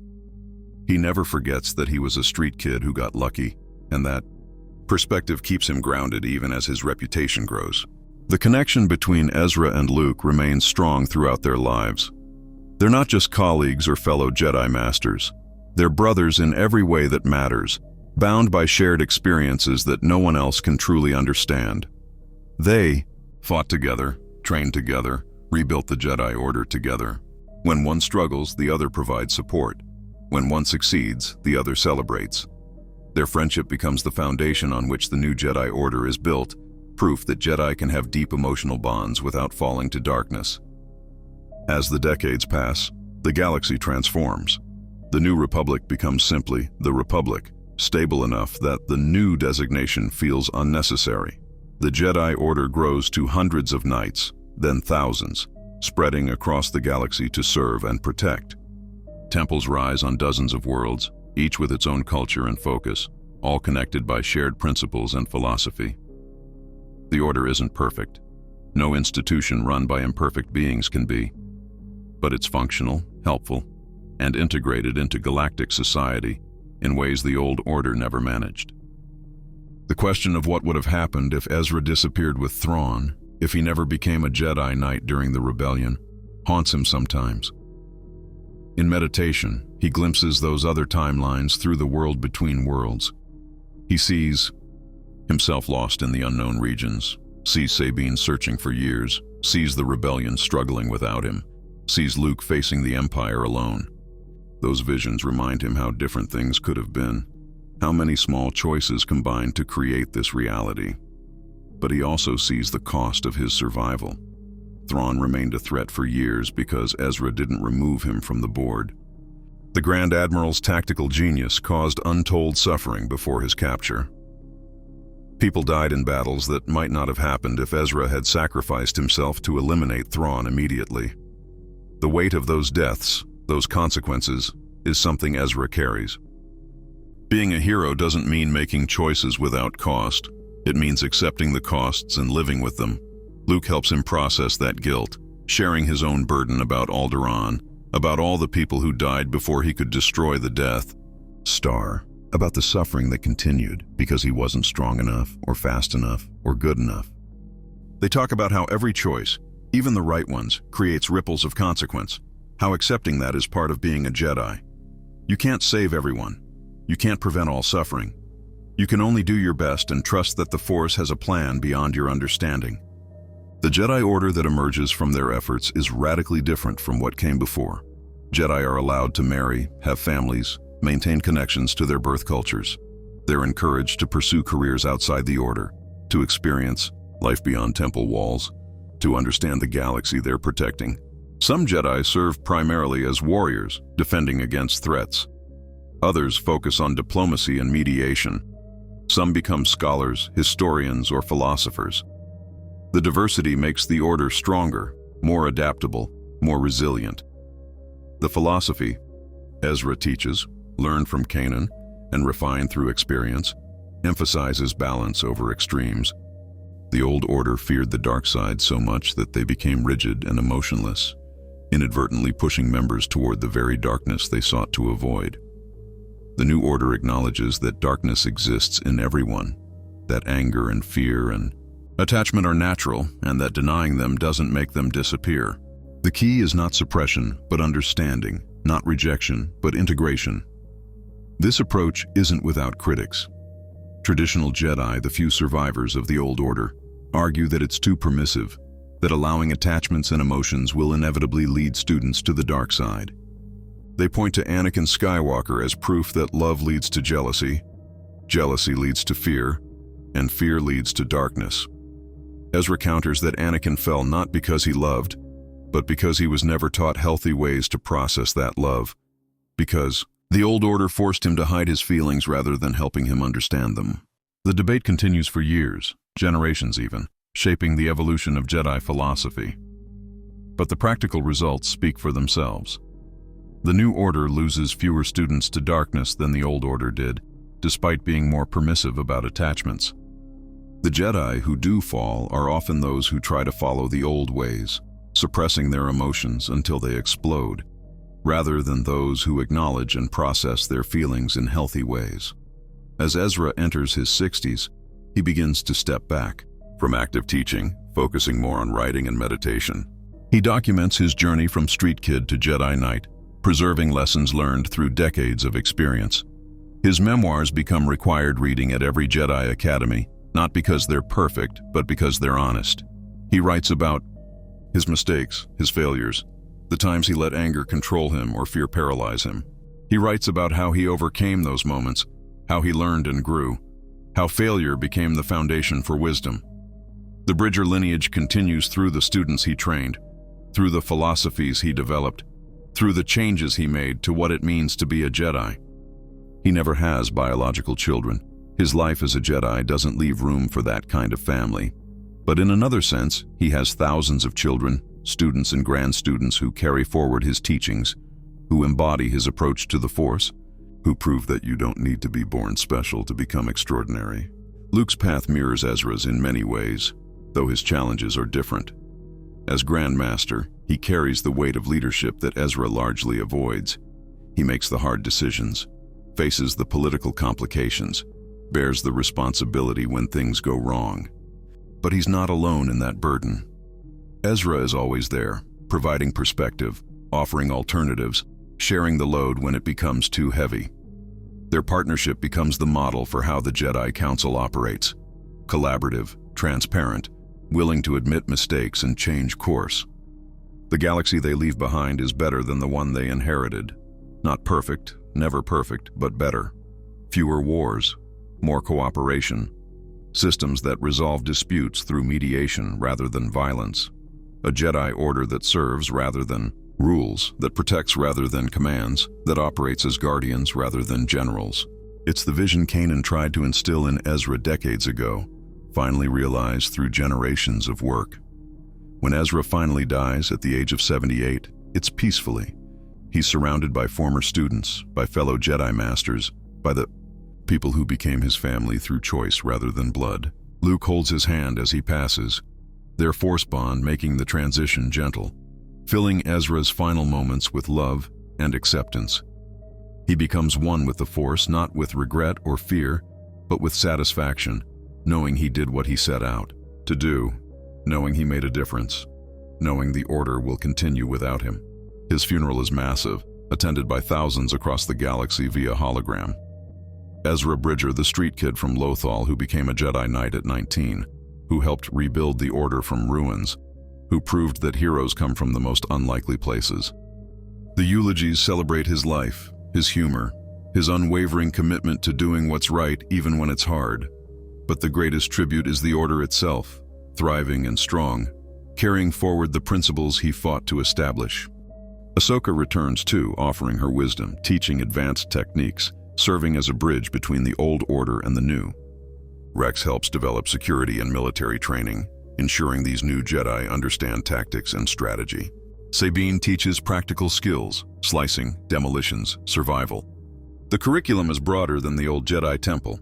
He never forgets that he was a street kid who got lucky, and that perspective keeps him grounded even as his reputation grows. The connection between Ezra and Luke remains strong throughout their lives. They're not just colleagues or fellow Jedi Masters. They're brothers in every way that matters, bound by shared experiences that no one else can truly understand. They fought together, trained together, rebuilt the Jedi Order together. When one struggles, the other provides support. When one succeeds, the other celebrates. Their friendship becomes the foundation on which the new Jedi Order is built, proof that Jedi can have deep emotional bonds without falling to darkness. As the decades pass, the galaxy transforms. The New Republic becomes simply the Republic, stable enough that the new designation feels unnecessary. The Jedi Order grows to hundreds of knights, then thousands, spreading across the galaxy to serve and protect. Temples rise on dozens of worlds, each with its own culture and focus, all connected by shared principles and philosophy. The Order isn't perfect. No institution run by imperfect beings can be. But it's functional, helpful, and integrated into galactic society in ways the old Order never managed. The question of what would have happened if Ezra disappeared with Thrawn, if he never became a Jedi Knight during the rebellion, haunts him sometimes. In meditation, he glimpses those other timelines through the world between worlds. He sees himself lost in the unknown regions, sees Sabine searching for years, sees the rebellion struggling without him, sees Luke facing the Empire alone. Those visions remind him how different things could have been, how many small choices combined to create this reality. But he also sees the cost of his survival. Thrawn remained a threat for years because Ezra didn't remove him from the board. The Grand Admiral's tactical genius caused untold suffering before his capture. People died in battles that might not have happened if Ezra had sacrificed himself to eliminate Thrawn immediately. The weight of those deaths, those consequences, is something Ezra carries. Being a hero doesn't mean making choices without cost. It means accepting the costs and living with them. Luke helps him process that guilt, sharing his own burden about Alderaan, about all the people who died before he could destroy the Death Star, about the suffering that continued because he wasn't strong enough, or fast enough, or good enough. They talk about how every choice, even the right ones, creates ripples of consequence, how accepting that is part of being a Jedi. You can't save everyone. You can't prevent all suffering. You can only do your best and trust that the Force has a plan beyond your understanding. The Jedi Order that emerges from their efforts is radically different from what came before. Jedi are allowed to marry, have families, maintain connections to their birth cultures. They're encouraged to pursue careers outside the Order, to experience life beyond temple walls, to understand the galaxy they're protecting. Some Jedi serve primarily as warriors, defending against threats. Others focus on diplomacy and mediation. Some become scholars, historians, or philosophers. The diversity makes the Order stronger, more adaptable, more resilient. The philosophy Ezra teaches, learned from Kanan and refined through experience, emphasizes balance over extremes. The old Order feared the dark side so much that they became rigid and emotionless, inadvertently pushing members toward the very darkness they sought to avoid. The new Order acknowledges that darkness exists in everyone, that anger and fear and attachment are natural, and that denying them doesn't make them disappear. The key is not suppression, but understanding, not rejection, but integration. This approach isn't without critics. Traditional Jedi, the few survivors of the old order, argue that it's too permissive, that allowing attachments and emotions will inevitably lead students to the dark side. They point to Anakin Skywalker as proof that love leads to jealousy, jealousy leads to fear, and fear leads to darkness. Ezra counters that Anakin fell not because he loved, but because he was never taught healthy ways to process that love, because the old order forced him to hide his feelings rather than helping him understand them. The debate continues for years, generations even, shaping the evolution of Jedi philosophy. But the practical results speak for themselves. The new order loses fewer students to darkness than the old order did, despite being more permissive about attachments. The Jedi who do fall are often those who try to follow the old ways, suppressing their emotions until they explode, rather than those who acknowledge and process their feelings in healthy ways. As Ezra enters his 60s, he begins to step back from active teaching, focusing more on writing and meditation. He documents his journey from street kid to Jedi Knight, preserving lessons learned through decades of experience. His memoirs become required reading at every Jedi Academy, not because they're perfect, but because they're honest. He writes about his mistakes, his failures, the times he let anger control him or fear paralyze him. He writes about how he overcame those moments, how he learned and grew, how failure became the foundation for wisdom. The Bridger lineage continues through the students he trained, through the philosophies he developed, through the changes he made to what it means to be a Jedi. He never has biological children. His life as a Jedi doesn't leave room for that kind of family. But in another sense, he has thousands of children, students and grand students who carry forward his teachings, who embody his approach to the Force, who prove that you don't need to be born special to become extraordinary. Luke's path mirrors Ezra's in many ways, though his challenges are different. As Grand Master, he carries the weight of leadership that Ezra largely avoids. He makes the hard decisions, faces the political complications, bears the responsibility when things go wrong. But he's not alone in that burden. Ezra is always there, providing perspective, offering alternatives, sharing the load when it becomes too heavy. Their partnership becomes the model for how the Jedi Council operates: collaborative, transparent, willing to admit mistakes and change course. The galaxy they leave behind is better than the one they inherited. Not perfect, never perfect, but better. Fewer wars, more cooperation, systems that resolve disputes through mediation rather than violence, a Jedi order that serves rather than rules, that protects rather than commands, that operates as guardians rather than generals. It's the vision Kanan tried to instill in Ezra decades ago, finally realized through generations of work. When Ezra finally dies at the age of 78, it's peacefully. He's surrounded by former students, by fellow Jedi Masters, by the people who became his family through choice rather than blood. Luke holds his hand as he passes, their Force bond making the transition gentle, filling Ezra's final moments with love and acceptance. He becomes one with the Force, not with regret or fear, but with satisfaction, knowing he did what he set out to do, knowing he made a difference, knowing the Order will continue without him. His funeral is massive, attended by thousands across the galaxy via hologram. Ezra Bridger, the street kid from Lothal who became a Jedi Knight at 19, who helped rebuild the Order from ruins, who proved that heroes come from the most unlikely places. The eulogies celebrate his life, his humor, his unwavering commitment to doing what's right even when it's hard. But the greatest tribute is the Order itself, thriving and strong, carrying forward the principles he fought to establish. Ahsoka returns too, offering her wisdom, teaching advanced techniques, serving as a bridge between the old order and the new. Rex helps develop security and military training, ensuring these new Jedi understand tactics and strategy. Sabine teaches practical skills, slicing, demolitions, survival. The curriculum is broader than the old Jedi Temple,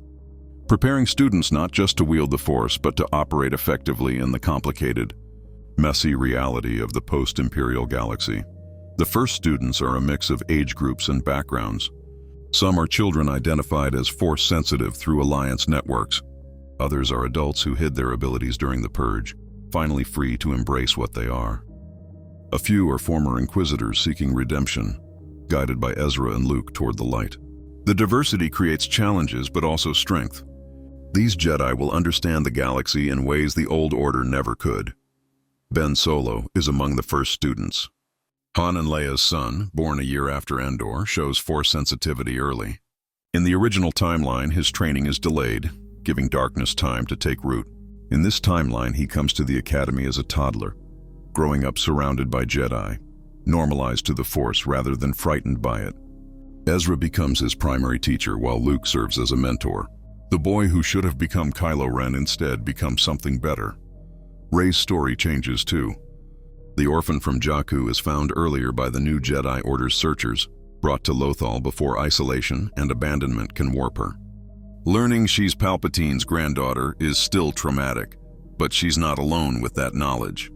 preparing students not just to wield the Force, but to operate effectively in the complicated, messy reality of the post-Imperial galaxy. The first students are a mix of age groups and backgrounds. Some are children identified as Force-sensitive through Alliance networks. Others are adults who hid their abilities during the Purge, finally free to embrace what they are. A few are former Inquisitors seeking redemption, guided by Ezra and Luke toward the light. The diversity creates challenges but also strength. These Jedi will understand the galaxy in ways the old order never could. Ben Solo is among the first students. Han and Leia's son, born a year after Endor, shows Force sensitivity early. In the original timeline, his training is delayed, giving darkness time to take root. In this timeline, he comes to the Academy as a toddler, growing up surrounded by Jedi, normalized to the Force rather than frightened by it. Ezra becomes his primary teacher while Luke serves as a mentor. The boy who should have become Kylo Ren instead becomes something better. Rey's story changes too. The orphan from Jakku is found earlier by the new Jedi Order's searchers, brought to Lothal before isolation and abandonment can warp her. Learning she's Palpatine's granddaughter is still traumatic, but she's not alone with that knowledge.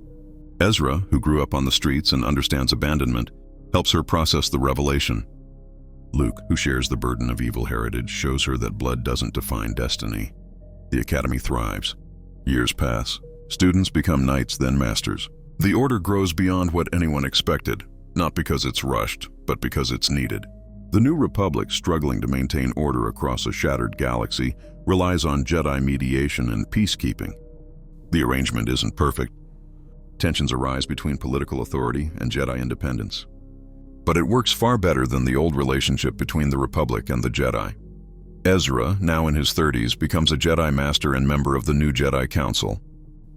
Ezra, who grew up on the streets and understands abandonment, helps her process the revelation. Luke, who shares the burden of evil heritage, shows her that blood doesn't define destiny. The Academy thrives. Years pass. Students become knights, then masters. The Order grows beyond what anyone expected, not because it's rushed, but because it's needed. The New Republic, struggling to maintain order across a shattered galaxy, relies on Jedi mediation and peacekeeping. The arrangement isn't perfect. Tensions arise between political authority and Jedi independence. But it works far better than the old relationship between the Republic and the Jedi. Ezra, now in his 30s, becomes a Jedi Master and member of the new Jedi Council.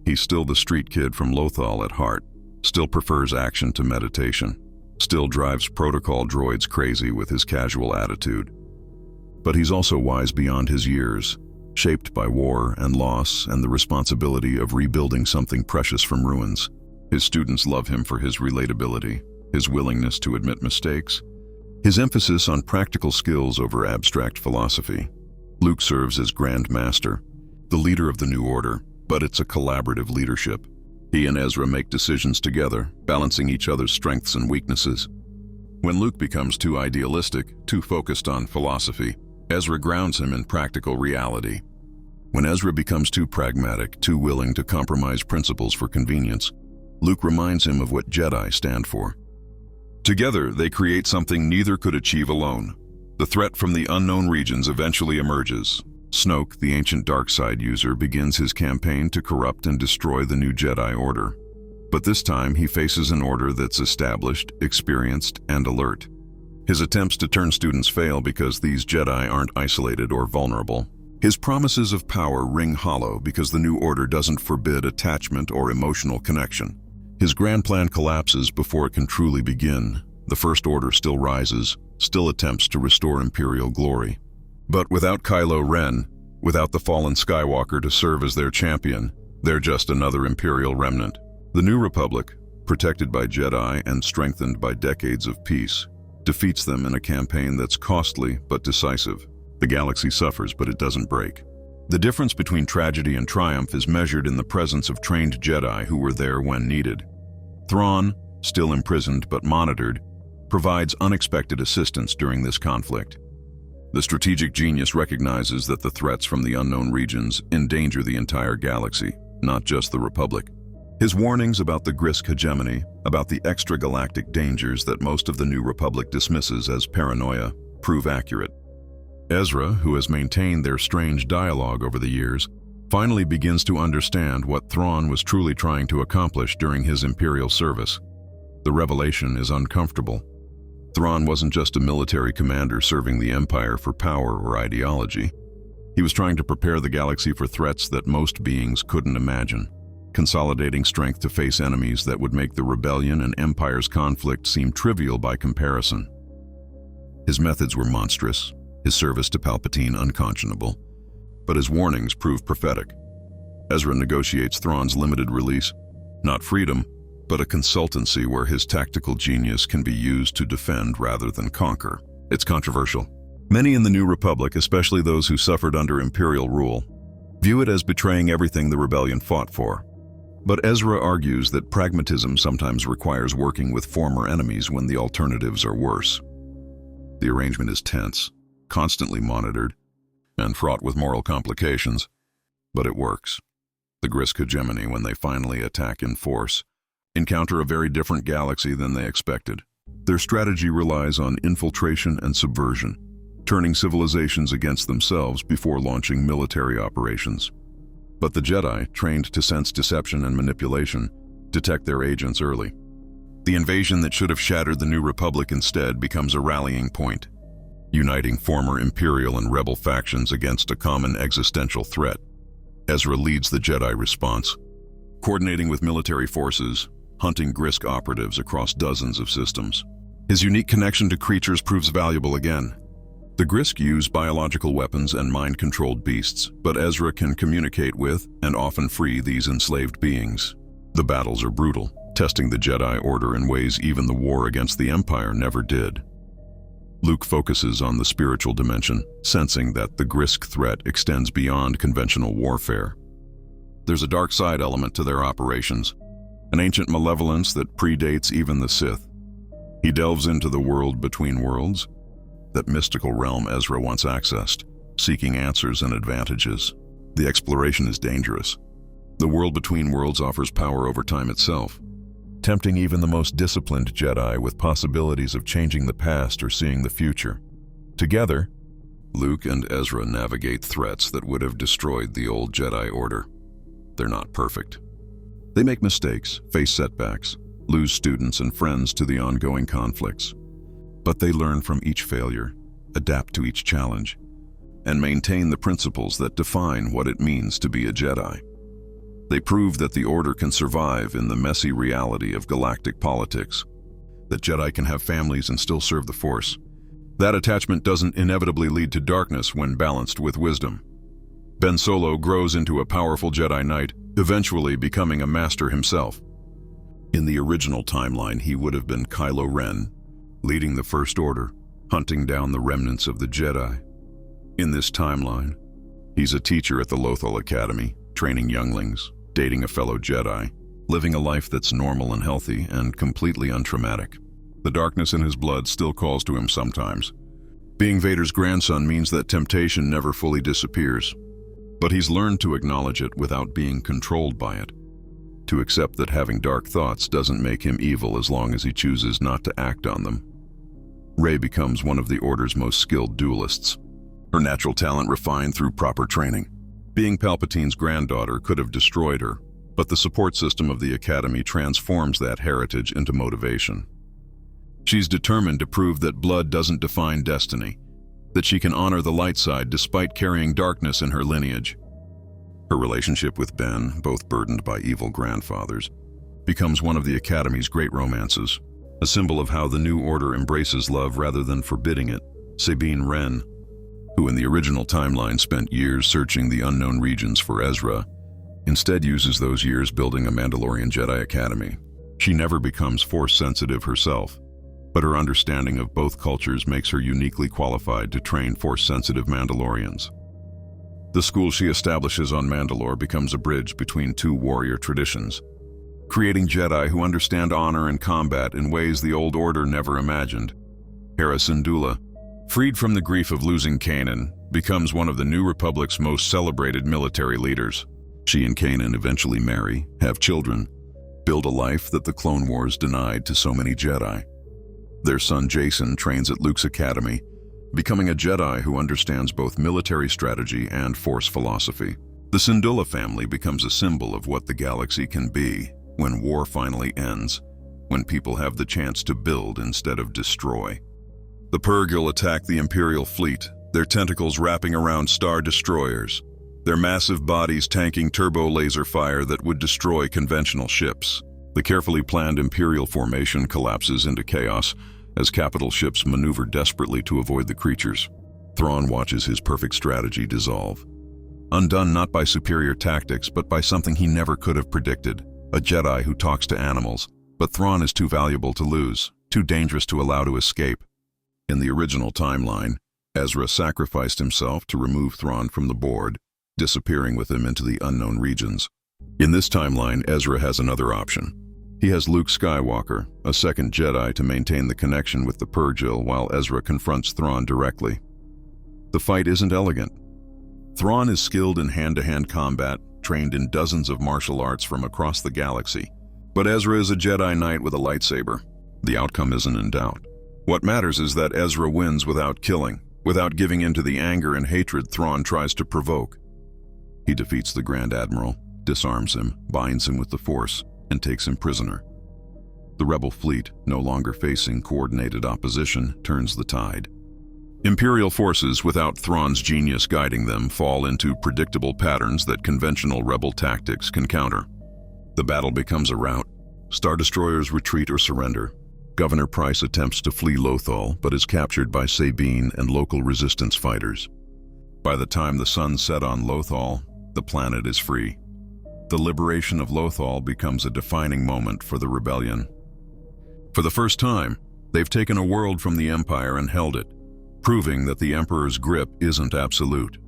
He's still the street kid from Lothal at heart, still prefers action to meditation, still drives protocol droids crazy with his casual attitude. But he's also wise beyond his years, shaped by war and loss and the responsibility of rebuilding something precious from ruins. His students love him for his relatability, his willingness to admit mistakes, his emphasis on practical skills over abstract philosophy. Luke serves as Grand Master, the leader of the New Order, but it's a collaborative leadership. He and Ezra make decisions together, balancing each other's strengths and weaknesses. When Luke becomes too idealistic, too focused on philosophy, Ezra grounds him in practical reality. When Ezra becomes too pragmatic, too willing to compromise principles for convenience, Luke reminds him of what Jedi stand for. Together, they create something neither could achieve alone. The threat from the unknown regions eventually emerges. Snoke, the ancient dark-side user, begins his campaign to corrupt and destroy the new Jedi Order. But this time, he faces an order that's established, experienced, and alert. His attempts to turn students fail because these Jedi aren't isolated or vulnerable. His promises of power ring hollow because the new order doesn't forbid attachment or emotional connection. His grand plan collapses before it can truly begin. The First Order still rises, still attempts to restore Imperial glory. But without Kylo Ren, without the fallen Skywalker to serve as their champion, they're just another Imperial remnant. The New Republic, protected by Jedi and strengthened by decades of peace, defeats them in a campaign that's costly but decisive. The galaxy suffers, but it doesn't break. The difference between tragedy and triumph is measured in the presence of trained Jedi who were there when needed. Thrawn, still imprisoned but monitored, provides unexpected assistance during this conflict. The strategic genius recognizes that the threats from the unknown regions endanger the entire galaxy, not just the Republic. His warnings about the Grisk hegemony, about the extragalactic dangers that most of the New Republic dismisses as paranoia, prove accurate. Ezra, who has maintained their strange dialogue over the years, finally begins to understand what Thrawn was truly trying to accomplish during his Imperial service. The revelation is uncomfortable. Thrawn wasn't just a military commander serving the Empire for power or ideology. He was trying to prepare the galaxy for threats that most beings couldn't imagine, consolidating strength to face enemies that would make the rebellion and Empire's conflict seem trivial by comparison. His methods were monstrous, his service to Palpatine unconscionable, but his warnings prove prophetic. Ezra negotiates Thrawn's limited release, not freedom, but a consultancy where his tactical genius can be used to defend rather than conquer. It's controversial. Many in the New Republic, especially those who suffered under Imperial rule, view it as betraying everything the rebellion fought for. But Ezra argues that pragmatism sometimes requires working with former enemies when the alternatives are worse. The arrangement is tense, constantly monitored, and fraught with moral complications, but it works. The Grisk hegemony, when they finally attack in force, encounter a very different galaxy than they expected. Their strategy relies on infiltration and subversion, turning civilizations against themselves before launching military operations. But the Jedi, trained to sense deception and manipulation, detect their agents early. The invasion that should have shattered the New Republic instead becomes a rallying point, uniting former Imperial and Rebel factions against a common existential threat. Ezra leads the Jedi response, coordinating with military forces, hunting Grisk operatives across dozens of systems. His unique connection to creatures proves valuable again. The Grisk use biological weapons and mind-controlled beasts, but Ezra can communicate with and often free these enslaved beings. The battles are brutal, testing the Jedi Order in ways even the war against the Empire never did. Luke focuses on the spiritual dimension, sensing that the Grisk threat extends beyond conventional warfare. There's a dark side element to their operations, an ancient malevolence that predates even the Sith. He delves into the world between worlds, that mystical realm Ezra once accessed, seeking answers and advantages. The exploration is dangerous. The world between worlds offers power over time itself, tempting even the most disciplined Jedi with possibilities of changing the past or seeing the future. Together, Luke and Ezra navigate threats that would have destroyed the old Jedi Order. They're not perfect. They make mistakes, face setbacks, lose students and friends to the ongoing conflicts. But they learn from each failure, adapt to each challenge, and maintain the principles that define what it means to be a Jedi. They prove that the Order can survive in the messy reality of galactic politics, that Jedi can have families and still serve the Force. That attachment doesn't inevitably lead to darkness when balanced with wisdom. Ben Solo grows into a powerful Jedi Knight, eventually becoming a master himself. In the original timeline, he would have been Kylo Ren, leading the First Order, hunting down the remnants of the Jedi. In this timeline, he's a teacher at the Lothal Academy, training younglings, dating a fellow Jedi, living a life that's normal and healthy and completely untraumatic. The darkness in his blood still calls to him sometimes. Being Vader's grandson means that temptation never fully disappears, but he's learned to acknowledge it without being controlled by it, to accept that having dark thoughts doesn't make him evil as long as he chooses not to act on them. Rey becomes one of the Order's most skilled duelists, her natural talent refined through proper training. Being Palpatine's granddaughter could have destroyed her, but the support system of the Academy transforms that heritage into motivation. She's determined to prove that blood doesn't define destiny, that she can honor the light side despite carrying darkness in her lineage. Her relationship with Ben, both burdened by evil grandfathers, becomes one of the Academy's great romances, a symbol of how the New Order embraces love rather than forbidding it. Sabine Wren, who in the original timeline spent years searching the unknown regions for Ezra, instead uses those years building a Mandalorian Jedi Academy. She never becomes Force-sensitive herself, but her understanding of both cultures makes her uniquely qualified to train Force-sensitive Mandalorians. The school she establishes on Mandalore becomes a bridge between two warrior traditions, creating Jedi who understand honor and combat in ways the Old Order never imagined. Hera Syndulla, freed from the grief of losing Kanan, becomes one of the New Republic's most celebrated military leaders. She and Kanan eventually marry, have children, build a life that the Clone Wars denied to so many Jedi. Their son Jason trains at Luke's academy, becoming a Jedi who understands both military strategy and Force philosophy. The Syndulla family becomes a symbol of what the galaxy can be when war finally ends, when people have the chance to build instead of destroy. The Purrgil attack the Imperial fleet, their tentacles wrapping around Star Destroyers, their massive bodies tanking turbo laser fire that would destroy conventional ships. The carefully planned Imperial formation collapses into chaos as capital ships maneuver desperately to avoid the creatures. Thrawn watches his perfect strategy dissolve, undone not by superior tactics but by something he never could have predicted, a Jedi who talks to animals. But Thrawn is too valuable to lose, too dangerous to allow to escape. In the original timeline, Ezra sacrificed himself to remove Thrawn from the board, disappearing with him into the unknown regions. In this timeline, Ezra has another option. He has Luke Skywalker, a second Jedi, to maintain the connection with the Purrgil while Ezra confronts Thrawn directly. The fight isn't elegant. Thrawn is skilled in hand-to-hand combat, trained in dozens of martial arts from across the galaxy. But Ezra is a Jedi Knight with a lightsaber. The outcome isn't in doubt. What matters is that Ezra wins without killing, Without giving in to the anger and hatred Thrawn tries to provoke, he defeats the Grand Admiral, disarms him, binds him with the Force, and takes him prisoner. The rebel fleet, no longer facing coordinated opposition, turns the tide. Imperial forces, without Thrawn's genius guiding them, fall into predictable patterns that conventional rebel tactics can counter. The battle becomes a rout. Star Destroyers retreat or surrender. Governor Price attempts to flee Lothal, but is captured by Sabine and local resistance fighters. By the time the sun set on Lothal, the planet is free. The liberation of Lothal becomes a defining moment for the rebellion. For the first time, they've taken a world from the Empire and held it, proving that the Emperor's grip isn't absolute.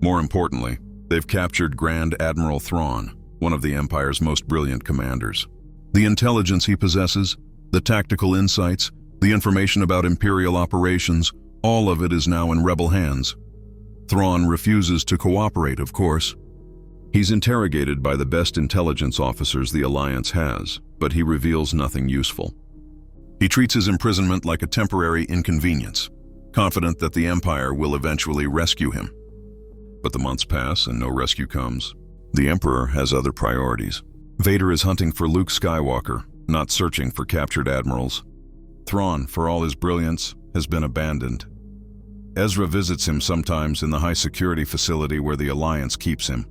More importantly, they've captured Grand Admiral Thrawn, one of the Empire's most brilliant commanders. The intelligence he possesses, the tactical insights, the information about Imperial operations, all of it is now in rebel hands. Thrawn refuses to cooperate, of course. He's interrogated by the best intelligence officers the Alliance has, but he reveals nothing useful. He treats his imprisonment like a temporary inconvenience, confident that the Empire will eventually rescue him. But the months pass and no rescue comes. The Emperor has other priorities. Vader is hunting for Luke Skywalker, not searching for captured admirals. Thrawn, for all his brilliance, has been abandoned. Ezra visits him sometimes in the high-security facility where the Alliance keeps him.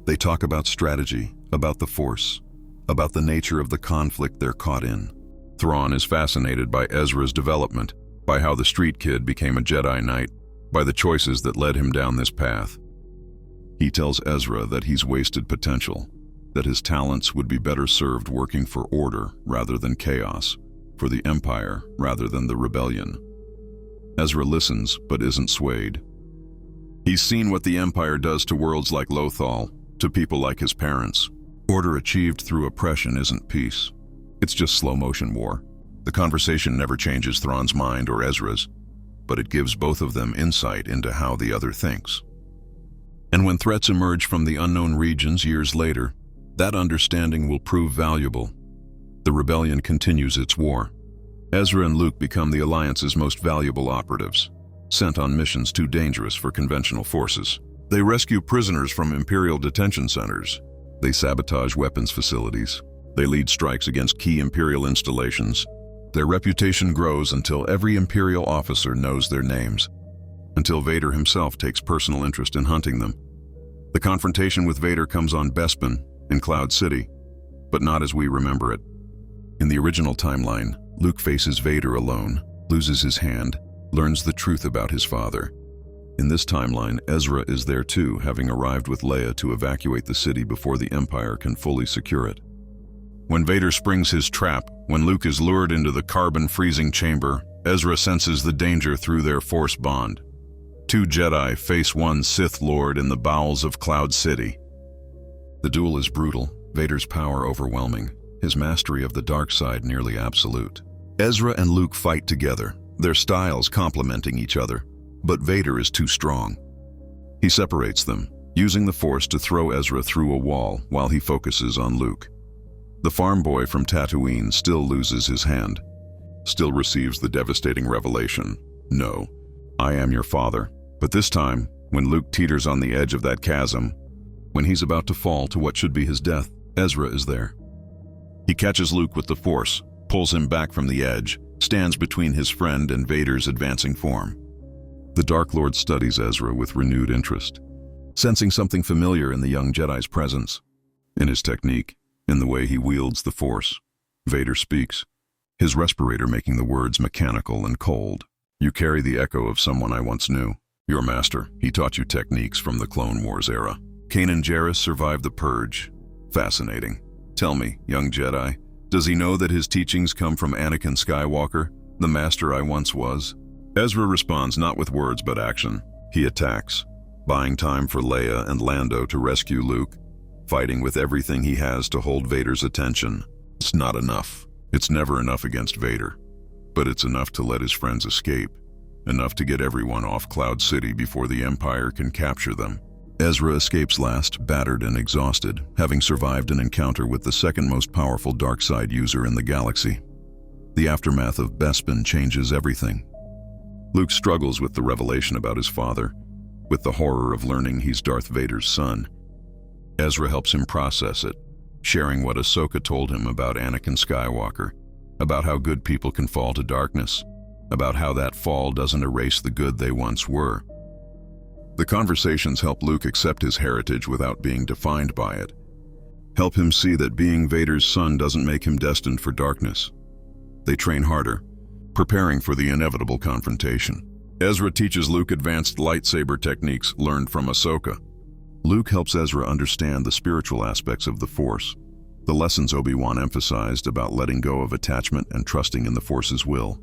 They talk about strategy, about the Force, about the nature of the conflict they're caught in. Thrawn is fascinated by Ezra's development, by how the street kid became a Jedi Knight, by the choices that led him down this path. He tells Ezra that he's wasted potential, that his talents would be better served working for order rather than chaos, for the Empire rather than the rebellion. Ezra listens, but isn't swayed. He's seen what the Empire does to worlds like Lothal, to people like his parents. Order achieved through oppression isn't peace. It's just slow-motion war. The conversation never changes Thrawn's mind or Ezra's, but it gives both of them insight into how the other thinks. And when threats emerge from the unknown regions years later, that understanding will prove valuable. The rebellion continues its war. Ezra and Luke become the Alliance's most valuable operatives, sent on missions too dangerous for conventional forces. They rescue prisoners from Imperial detention centers. They sabotage weapons facilities. They lead strikes against key Imperial installations. Their reputation grows until every Imperial officer knows their names, until Vader himself takes personal interest in hunting them. The confrontation with Vader comes on Bespin, in Cloud City, but not as we remember it. In the original timeline, Luke faces Vader alone, loses his hand, learns the truth about his father. In this timeline, Ezra is there too, having arrived with Leia to evacuate the city before the Empire can fully secure it. When Vader springs his trap, when Luke is lured into the carbon freezing chamber, Ezra senses the danger through their Force bond. Two Jedi face one Sith Lord in the bowels of Cloud City. The duel is brutal, Vader's power overwhelming, his mastery of the dark side nearly absolute. Ezra and Luke fight together, their styles complementing each other, but Vader is too strong. He separates them, using the Force to throw Ezra through a wall while he focuses on Luke. The farm boy from Tatooine still loses his hand, still receives the devastating revelation, "No, I am your father." But this time, when Luke teeters on the edge of that chasm, when he's about to fall to what should be his death, Ezra is there. He catches Luke with the Force, pulls him back from the edge, stands between his friend and Vader's advancing form. The Dark Lord studies Ezra with renewed interest, sensing something familiar in the young Jedi's presence, in his technique, in the way he wields the Force. Vader speaks, his respirator making the words mechanical and cold. "You carry the echo of someone I once knew. Your master, he taught you techniques from the Clone Wars era. Kanan Jarrus survived the Purge. Fascinating. Tell me, young Jedi, does he know that his teachings come from Anakin Skywalker, the master I once was?" Ezra responds not with words but action. He attacks, buying time for Leia and Lando to rescue Luke, fighting with everything he has to hold Vader's attention. It's not enough. It's never enough against Vader. But it's enough to let his friends escape, enough to get everyone off Cloud City before the Empire can capture them. Ezra escapes last, battered and exhausted, having survived an encounter with the second most powerful dark side user in the galaxy. The aftermath of Bespin changes everything. Luke struggles with the revelation about his father, with the horror of learning he's Darth Vader's son. Ezra helps him process it, sharing what Ahsoka told him about Anakin Skywalker, about how good people can fall to darkness, about how that fall doesn't erase the good they once were. The conversations help Luke accept his heritage without being defined by it, help him see that being Vader's son doesn't make him destined for darkness. They train harder, preparing for the inevitable confrontation. Ezra teaches Luke advanced lightsaber techniques learned from Ahsoka. Luke helps Ezra understand the spiritual aspects of the Force, the lessons Obi-Wan emphasized about letting go of attachment and trusting in the Force's will.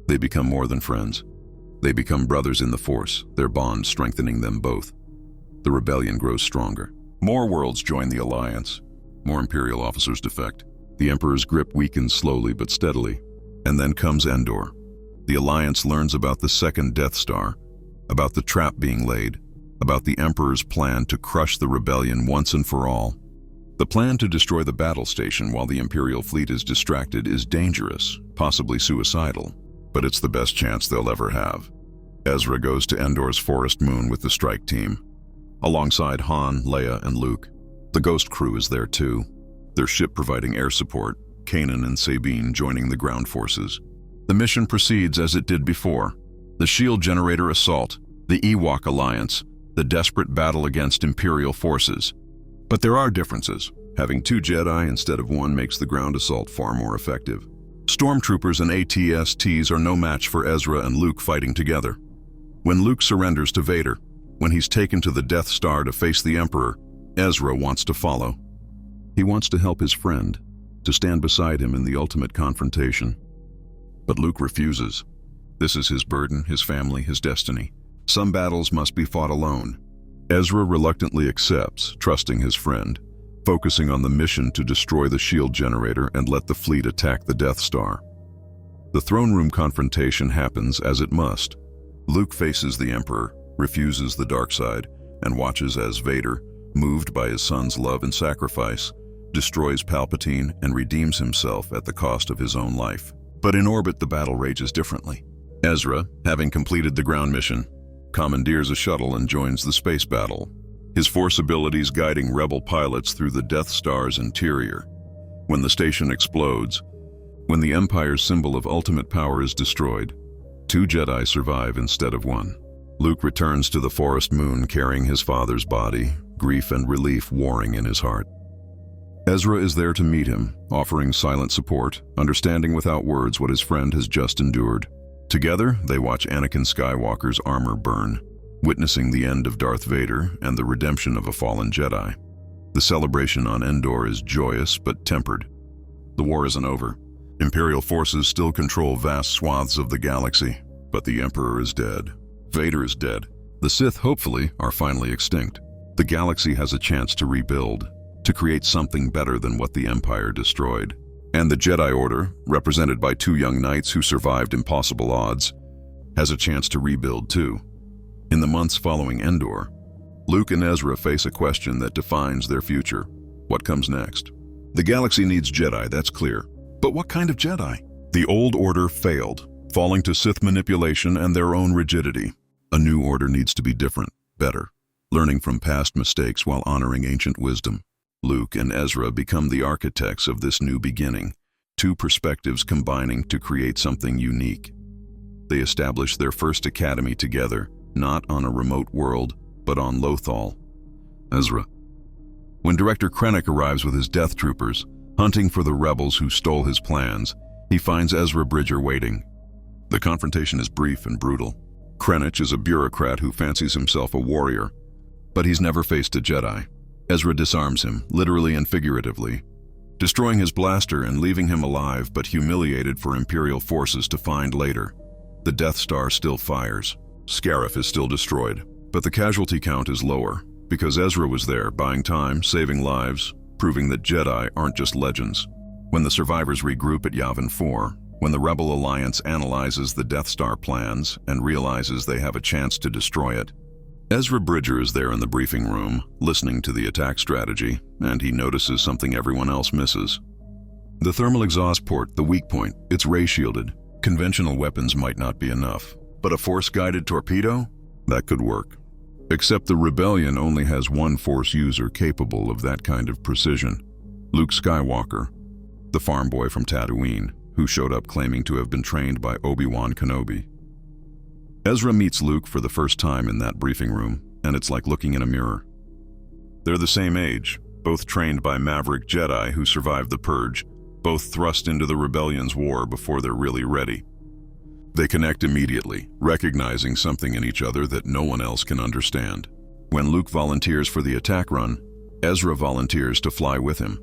They become more than friends. They become brothers in the Force, their bond strengthening them both. The rebellion grows stronger. More worlds join the Alliance. More Imperial officers defect. The Emperor's grip weakens slowly but steadily. And then comes Endor. The Alliance learns about the second Death Star, about the trap being laid, about the Emperor's plan to crush the rebellion once and for all. The plan to destroy the battle station while the Imperial fleet is distracted is dangerous, possibly suicidal, but it's the best chance they'll ever have. Ezra goes to Endor's forest moon with the strike team, alongside Han, Leia, and Luke. The Ghost crew is there too, their ship providing air support, Kanan and Sabine joining the ground forces. The mission proceeds as it did before. The shield generator assault, the Ewok alliance, the desperate battle against Imperial forces. But there are differences. Having 2 Jedi instead of 1 makes the ground assault far more effective. Stormtroopers and AT-STs are no match for Ezra and Luke fighting together. When Luke surrenders to Vader, when he's taken to the Death Star to face the Emperor, Ezra wants to follow. He wants to help his friend, to stand beside him in the ultimate confrontation. But Luke refuses. This is his burden, his family, his destiny. Some battles must be fought alone. Ezra reluctantly accepts, trusting his friend, focusing on the mission to destroy the shield generator and let the fleet attack the Death Star. The throne room confrontation happens as it must. Luke faces the Emperor, refuses the dark side, and watches as Vader, moved by his son's love and sacrifice, destroys Palpatine and redeems himself at the cost of his own life. But in orbit, the battle rages differently. Ezra, having completed the ground mission, commandeers a shuttle and joins the space battle, his Force abilities guiding rebel pilots through the Death Star's interior. When the station explodes, when the Empire's symbol of ultimate power is destroyed, 2 Jedi survive instead of 1. Luke returns to the forest moon carrying his father's body, grief and relief warring in his heart. Ezra is there to meet him, offering silent support, understanding without words what his friend has just endured. Together, they watch Anakin Skywalker's armor burn, witnessing the end of Darth Vader and the redemption of a fallen Jedi. The celebration on Endor is joyous but tempered. The war isn't over. Imperial forces still control vast swaths of the galaxy, but the Emperor is dead. Vader is dead. The Sith, hopefully, are finally extinct. The galaxy has a chance to rebuild, to create something better than what the Empire destroyed. And the Jedi Order, represented by 2 young knights who survived impossible odds, has a chance to rebuild too. In the months following Endor, Luke and Ezra face a question that defines their future. What comes next? The galaxy needs Jedi, that's clear. But what kind of Jedi? The old order failed, falling to Sith manipulation and their own rigidity. A new order needs to be different, better, learning from past mistakes while honoring ancient wisdom. Luke and Ezra become the architects of this new beginning, 2 perspectives combining to create something unique. They establish their first academy together, not on a remote world, but on Lothal. Ezra. When Director Krennic arrives with his death troopers, hunting for the rebels who stole his plans, he finds Ezra Bridger waiting. The confrontation is brief and brutal. Krennic is a bureaucrat who fancies himself a warrior, but he's never faced a Jedi. Ezra disarms him, literally and figuratively, destroying his blaster and leaving him alive but humiliated for Imperial forces to find later. The Death Star still fires. Scarif is still destroyed, but the casualty count is lower, because Ezra was there, buying time, saving lives, proving that Jedi aren't just legends. When the survivors regroup at Yavin 4, when the Rebel Alliance analyzes the Death Star plans and realizes they have a chance to destroy it, Ezra Bridger is there in the briefing room, listening to the attack strategy, and he notices something everyone else misses. The thermal exhaust port, the weak point, it's ray-shielded. Conventional weapons might not be enough. But a Force-guided torpedo? That could work. Except the Rebellion only has one Force user capable of that kind of precision. Luke Skywalker, the farm boy from Tatooine, who showed up claiming to have been trained by Obi-Wan Kenobi. Ezra meets Luke for the first time in that briefing room, and it's like looking in a mirror. They're the same age, both trained by maverick Jedi who survived the Purge, both thrust into the Rebellion's war before they're really ready. They connect immediately, recognizing something in each other that no one else can understand. When Luke volunteers for the attack run, Ezra volunteers to fly with him.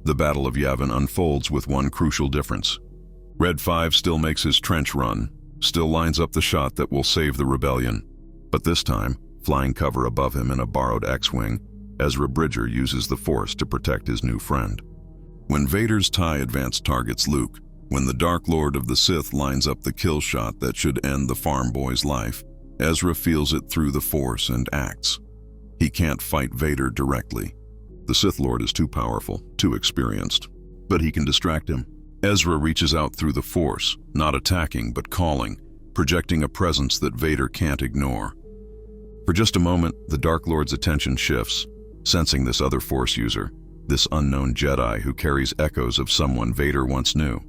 The Battle of Yavin unfolds with one crucial difference. Red 5 still makes his trench run, still lines up the shot that will save the Rebellion. But this time, flying cover above him in a borrowed X-Wing, Ezra Bridger uses the Force to protect his new friend. When Vader's TIE Advance targets Luke, when the Dark Lord of the Sith lines up the kill shot that should end the farm boy's life, Ezra feels it through the Force and acts. He can't fight Vader directly. The Sith Lord is too powerful, too experienced. But he can distract him. Ezra reaches out through the Force, not attacking but calling, projecting a presence that Vader can't ignore. For just a moment, the Dark Lord's attention shifts, sensing this other Force user, this unknown Jedi who carries echoes of someone Vader once knew.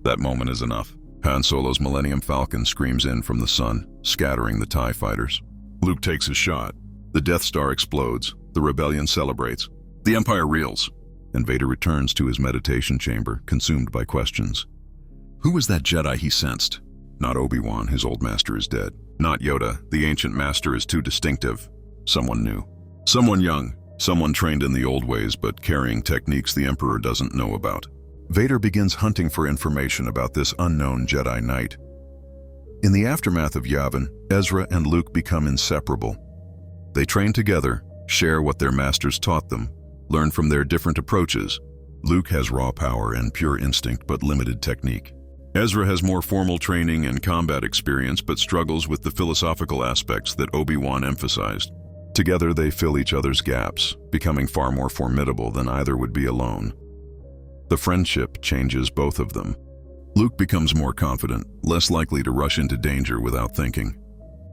That moment is enough. Han Solo's Millennium Falcon screams in from the sun, scattering the TIE fighters. Luke takes his shot. The Death Star explodes. The Rebellion celebrates. The Empire reels. And Vader returns to his meditation chamber, consumed by questions. Who was that Jedi he sensed? Not Obi-Wan, his old master is dead. Not Yoda, the ancient master is too distinctive. Someone new. Someone young. Someone trained in the old ways but carrying techniques the Emperor doesn't know about. Vader begins hunting for information about this unknown Jedi Knight. In the aftermath of Yavin, Ezra and Luke become inseparable. They train together, share what their masters taught them, learn from their different approaches. Luke has raw power and pure instinct but limited technique. Ezra has more formal training and combat experience but struggles with the philosophical aspects that Obi-Wan emphasized. Together they fill each other's gaps, becoming far more formidable than either would be alone. The friendship changes both of them. Luke becomes more confident, less likely to rush into danger without thinking.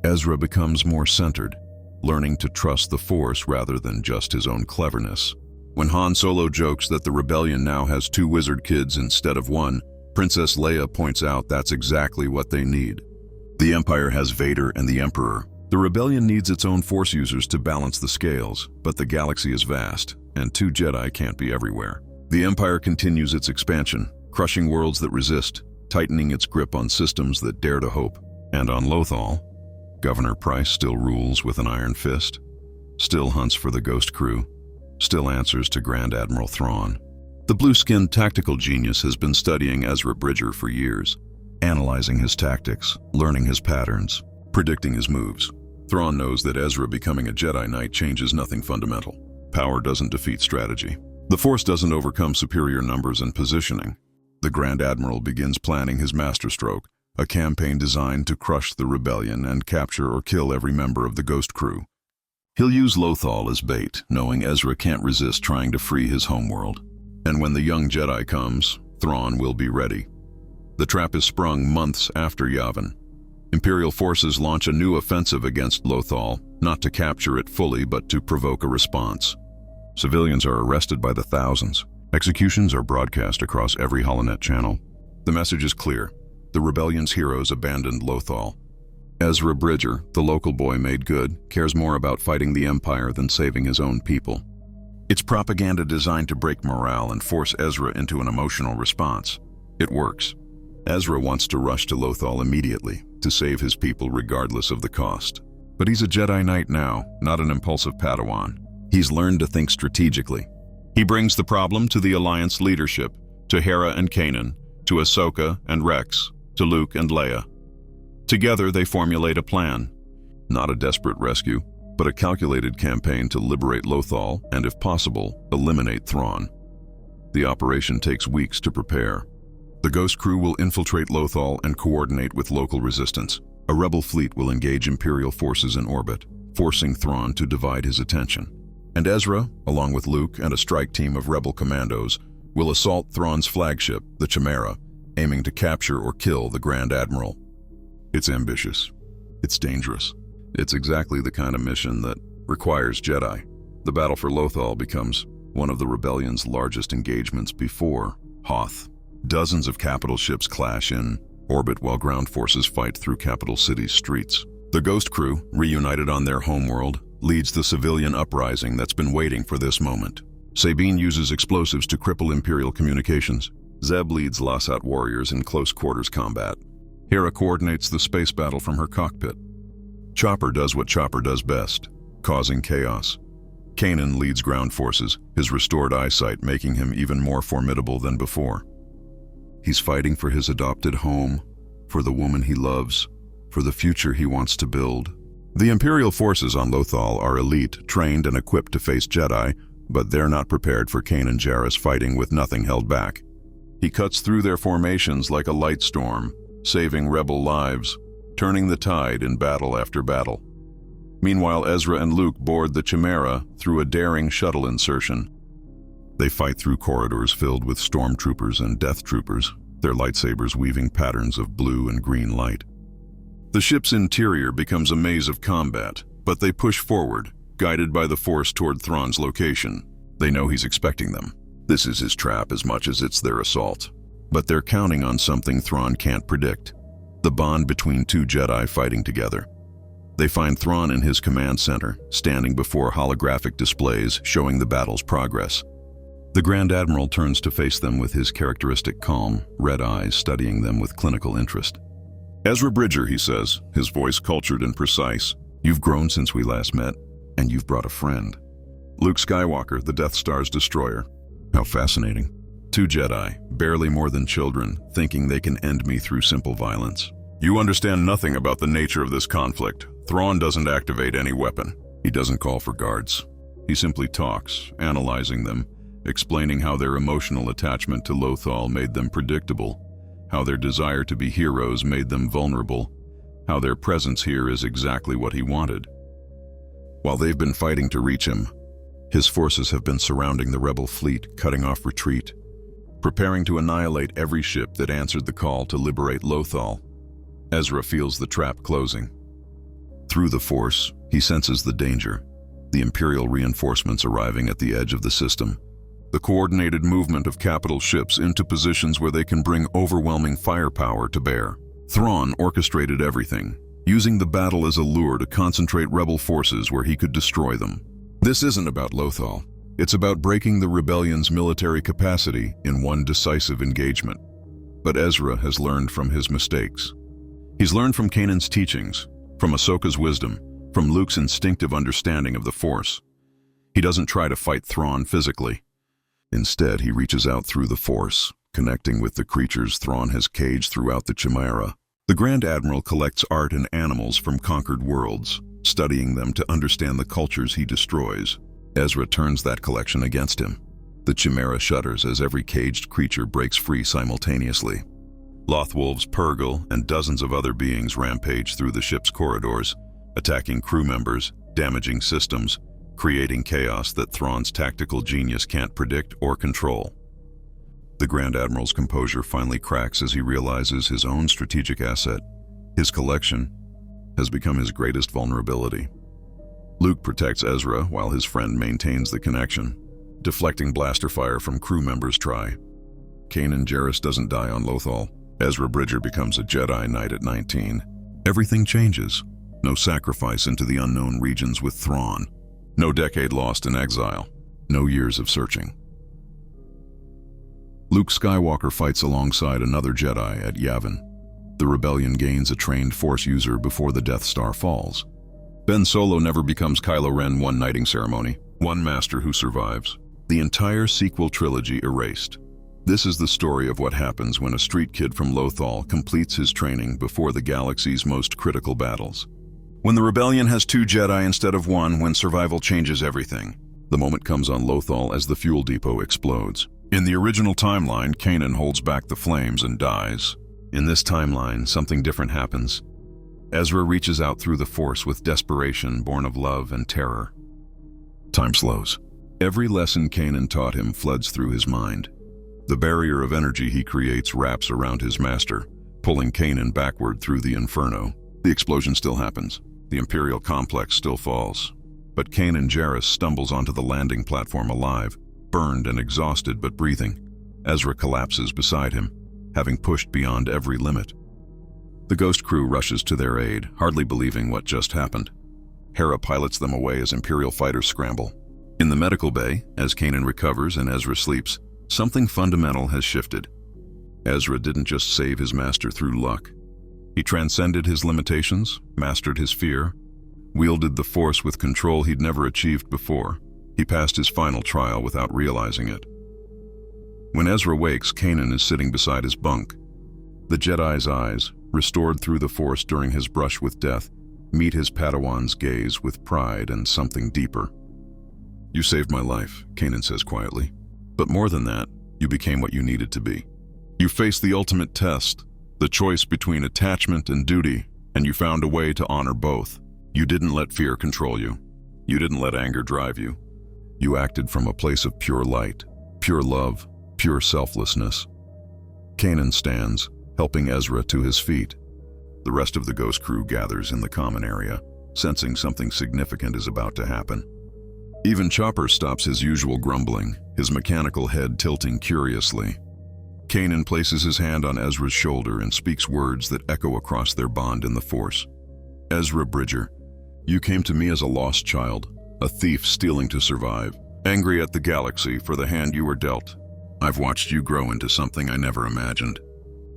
Ezra becomes more centered, learning to trust the Force rather than just his own cleverness. When Han Solo jokes that the Rebellion now has 2 wizard kids instead of 1, Princess Leia points out that's exactly what they need. The Empire has Vader and the Emperor. The Rebellion needs its own Force users to balance the scales, but the galaxy is vast, and 2 Jedi can't be everywhere. The Empire continues its expansion, crushing worlds that resist, tightening its grip on systems that dare to hope. And on Lothal, Governor Price still rules with an iron fist, still hunts for the Ghost Crew, still answers to Grand Admiral Thrawn. The blue-skinned tactical genius has been studying Ezra Bridger for years, analyzing his tactics, learning his patterns, predicting his moves. Thrawn knows that Ezra becoming a Jedi Knight changes nothing fundamental. Power doesn't defeat strategy. The Force doesn't overcome superior numbers and positioning. The Grand Admiral begins planning his masterstroke, a campaign designed to crush the Rebellion and capture or kill every member of the Ghost Crew. He'll use Lothal as bait, knowing Ezra can't resist trying to free his homeworld. And when the young Jedi comes, Thrawn will be ready. The trap is sprung months after Yavin. Imperial forces launch a new offensive against Lothal, not to capture it fully but to provoke a response. Civilians are arrested by the thousands. Executions are broadcast across every Holonet channel. The message is clear. The Rebellion's heroes abandoned Lothal. Ezra Bridger, the local boy made good, cares more about fighting the Empire than saving his own people. It's propaganda designed to break morale and force Ezra into an emotional response. It works. Ezra wants to rush to Lothal immediately, to save his people regardless of the cost. But he's a Jedi Knight now, not an impulsive Padawan. He's learned to think strategically. He brings the problem to the Alliance leadership, to Hera and Kanan, to Ahsoka and Rex, to Luke and Leia. Together they formulate a plan. Not a desperate rescue, but a calculated campaign to liberate Lothal and, if possible, eliminate Thrawn. The operation takes weeks to prepare. The Ghost Crew will infiltrate Lothal and coordinate with local resistance. A rebel fleet will engage Imperial forces in orbit, forcing Thrawn to divide his attention. And Ezra, along with Luke and a strike team of rebel commandos, will assault Thrawn's flagship, the Chimera, aiming to capture or kill the Grand Admiral. It's ambitious. It's dangerous. It's exactly the kind of mission that requires Jedi. The battle for Lothal becomes one of the rebellion's largest engagements before Hoth. Dozens of capital ships clash in orbit while ground forces fight through capital city's streets. The Ghost Crew, reunited on their homeworld, leads the civilian uprising that's been waiting for this moment. Sabine uses explosives to cripple Imperial communications. Zeb leads Lasat warriors in close-quarters combat. Hera coordinates the space battle from her cockpit. Chopper does what Chopper does best, causing chaos. Kanan leads ground forces, his restored eyesight making him even more formidable than before. He's fighting for his adopted home, for the woman he loves, for the future he wants to build. The Imperial forces on Lothal are elite, trained and equipped to face Jedi, but they're not prepared for Kanan Jarrus fighting with nothing held back. He cuts through their formations like a light storm, saving rebel lives, turning the tide in battle after battle. Meanwhile, Ezra and Luke board the Chimera through a daring shuttle insertion. They fight through corridors filled with stormtroopers and death troopers, their lightsabers weaving patterns of blue and green light. The ship's interior becomes a maze of combat, but they push forward, guided by the Force toward Thrawn's location. They know he's expecting them. This is his trap as much as it's their assault. But they're counting on something Thrawn can't predict: the bond between two Jedi fighting together. They find Thrawn in his command center, standing before holographic displays showing the battle's progress. The Grand Admiral turns to face them with his characteristic calm, red eyes studying them with clinical interest. "Ezra Bridger," he says, his voice cultured and precise, "you've grown since we last met, and you've brought a friend." Luke Skywalker, the Death Star's destroyer. How fascinating. Two Jedi, barely more than children, thinking they can end me through simple violence. "You understand nothing about the nature of this conflict. Thrawn doesn't activate any weapon. He doesn't call for guards. He simply talks, analyzing them, explaining how their emotional attachment to Lothal made them predictable, how their desire to be heroes made them vulnerable, how their presence here is exactly what he wanted. While they've been fighting to reach him, his forces have been surrounding the rebel fleet, cutting off retreat, preparing to annihilate every ship that answered the call to liberate Lothal. Ezra feels the trap closing. Through the Force, he senses the danger, the Imperial reinforcements arriving at the edge of the system. The coordinated movement of capital ships into positions where they can bring overwhelming firepower to bear. Thrawn orchestrated everything, using the battle as a lure to concentrate rebel forces where he could destroy them. This isn't about Lothal. It's about breaking the rebellion's military capacity in one decisive engagement. But Ezra has learned from his mistakes. He's learned from Kanan's teachings, from Ahsoka's wisdom, from Luke's instinctive understanding of the Force. He doesn't try to fight Thrawn physically. Instead, he reaches out through the Force, connecting with the creatures Thrawn has caged throughout the Chimera. The Grand Admiral collects art and animals from conquered worlds, studying them to understand the cultures he destroys. Ezra turns that collection against him. The Chimera shudders as every caged creature breaks free simultaneously. Lothwolves, Purrgil, and dozens of other beings rampage through the ship's corridors, attacking crew members, damaging systems, creating chaos that Thrawn's tactical genius can't predict or control. The Grand Admiral's composure finally cracks as he realizes his own strategic asset, his collection, has become his greatest vulnerability. Luke protects Ezra while his friend maintains the connection, deflecting blaster fire from crew members try. Kanan Jarrus doesn't die on Lothal. Ezra Bridger becomes a Jedi Knight at 19. Everything changes. No sacrifice into the unknown regions with Thrawn. No decade lost in exile. No years of searching. Luke Skywalker fights alongside another Jedi at Yavin. The rebellion gains a trained Force user before the Death Star falls. Ben Solo never becomes Kylo Ren one knighting ceremony. One master who survives. The entire sequel trilogy erased. This is the story of what happens when a street kid from Lothal completes his training before the galaxy's most critical battles. When the rebellion has two Jedi instead of one, when survival changes everything. The moment comes on Lothal as the fuel depot explodes. In the original timeline, Kanan holds back the flames and dies. In this timeline, something different happens. Ezra reaches out through the Force with desperation born of love and terror. Time slows. Every lesson Kanan taught him floods through his mind. The barrier of energy he creates wraps around his master, pulling Kanan backward through the inferno. The explosion still happens. The Imperial complex still falls. But Kanan Jarrus stumbles onto the landing platform alive, burned and exhausted but breathing. Ezra collapses beside him, having pushed beyond every limit. The Ghost crew rushes to their aid, hardly believing what just happened. Hera pilots them away as Imperial fighters scramble. In the medical bay, as Kanan recovers and Ezra sleeps, something fundamental has shifted. Ezra didn't just save his master through luck. He transcended his limitations, mastered his fear, wielded the Force with control he'd never achieved before. He passed his final trial without realizing it. When Ezra wakes, Kanan is sitting beside his bunk. The Jedi's eyes, restored through the Force during his brush with death, meet his Padawan's gaze with pride and something deeper. "You saved my life," Kanan says quietly. "But more than that, you became what you needed to be. You faced the ultimate test, the choice between attachment and duty, and you found a way to honor both. You didn't let fear control you. You didn't let anger drive you. You acted from a place of pure light, pure love, pure selflessness." Kanan stands, helping Ezra to his feet. The rest of the Ghost crew gathers in the common area, sensing something significant is about to happen. Even Chopper stops his usual grumbling, his mechanical head tilting curiously. Kanan places his hand on Ezra's shoulder and speaks words that echo across their bond in the Force. "Ezra Bridger, you came to me as a lost child, a thief stealing to survive, angry at the galaxy for the hand you were dealt. I've watched you grow into something I never imagined.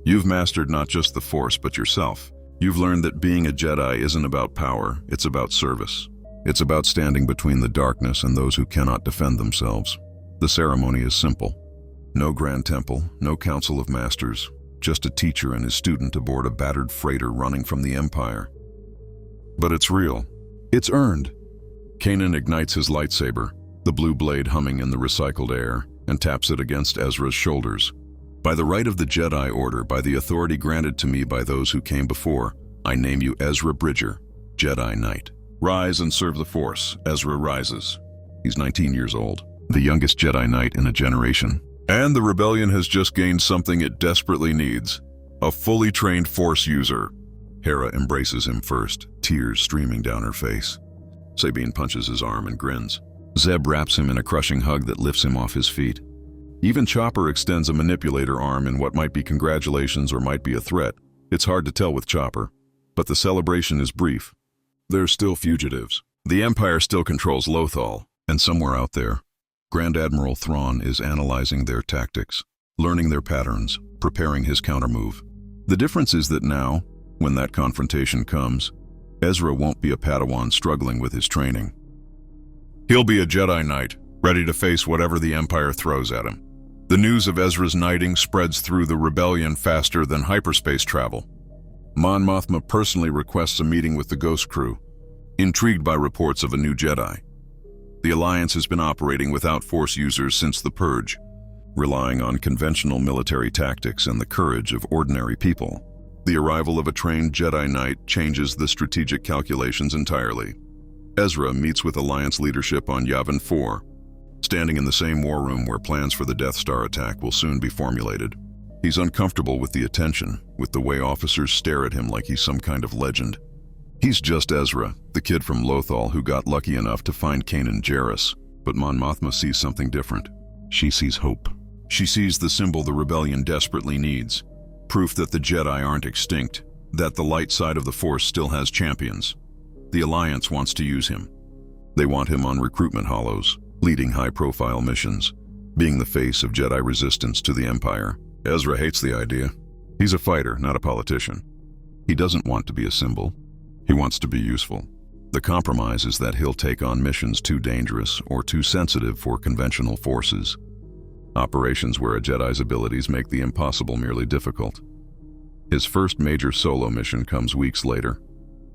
You've mastered not just the Force, but yourself. You've learned that being a Jedi isn't about power, it's about service. It's about standing between the darkness and those who cannot defend themselves. The ceremony is simple. No grand temple, no council of masters, just a teacher and his student aboard a battered freighter running from the Empire. But it's real. It's earned." Kanan ignites his lightsaber, the blue blade humming in the recycled air, and taps it against Ezra's shoulders. "By the right of the Jedi Order, by the authority granted to me by those who came before, I name you Ezra Bridger, Jedi Knight. Rise and serve the Force." Ezra rises. He's 19 years old, the youngest Jedi Knight in a generation. And the rebellion has just gained something it desperately needs: a fully trained Force user. Hera embraces him first, tears streaming down her face. Sabine punches his arm and grins. Zeb wraps him in a crushing hug that lifts him off his feet. Even Chopper extends a manipulator arm in what might be congratulations or might be a threat. It's hard to tell with Chopper, but the celebration is brief. They're still fugitives. The Empire still controls Lothal, and somewhere out there, Grand Admiral Thrawn is analyzing their tactics, learning their patterns, preparing his countermove. The difference is that now, when that confrontation comes, Ezra won't be a Padawan struggling with his training. He'll be a Jedi Knight, ready to face whatever the Empire throws at him. The news of Ezra's knighting spreads through the rebellion faster than hyperspace travel. Mon Mothma personally requests a meeting with the Ghost crew, intrigued by reports of a new Jedi. The Alliance has been operating without Force users since the Purge, relying on conventional military tactics and the courage of ordinary people. The arrival of a trained Jedi Knight changes the strategic calculations entirely. Ezra meets with Alliance leadership on Yavin 4, standing in the same war room where plans for the Death Star attack will soon be formulated. He's uncomfortable with the attention, with the way officers stare at him like he's some kind of legend. He's just Ezra, the kid from Lothal who got lucky enough to find Kanan Jarrus, but Mon Mothma sees something different. She sees hope. She sees the symbol the rebellion desperately needs, proof that the Jedi aren't extinct, that the light side of the Force still has champions. The Alliance wants to use him. They want him on recruitment hollows, leading high-profile missions, being the face of Jedi resistance to the Empire. Ezra hates the idea. He's a fighter, not a politician. He doesn't want to be a symbol. He wants to be useful. The compromise is that he'll take on missions too dangerous or too sensitive for conventional forces. Operations where a Jedi's abilities make the impossible merely difficult. His first major solo mission comes weeks later.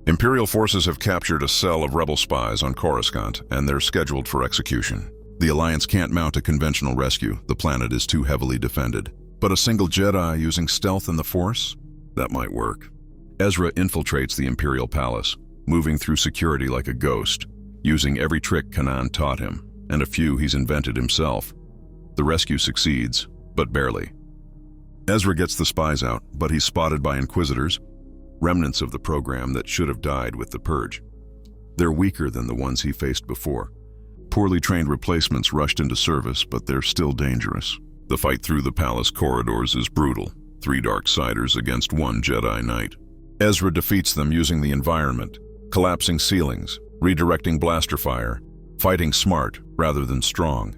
Imperial forces have captured a cell of rebel spies on Coruscant, and they're scheduled for execution. The Alliance can't mount a conventional rescue. The planet is too heavily defended. But a single Jedi using stealth and the Force? That might work. Ezra infiltrates the Imperial Palace, moving through security like a ghost, using every trick Kanan taught him, and a few he's invented himself. The rescue succeeds, but barely. Ezra gets the spies out, but he's spotted by Inquisitors. remnants of the program that should have died with the purge. They're weaker than the ones he faced before. Poorly trained replacements rushed into service, but they're still dangerous. The fight through the palace corridors is brutal. 3 Darksiders against 1 Jedi Knight. Ezra defeats them using the environment, collapsing ceilings, redirecting blaster fire, fighting smart rather than strong.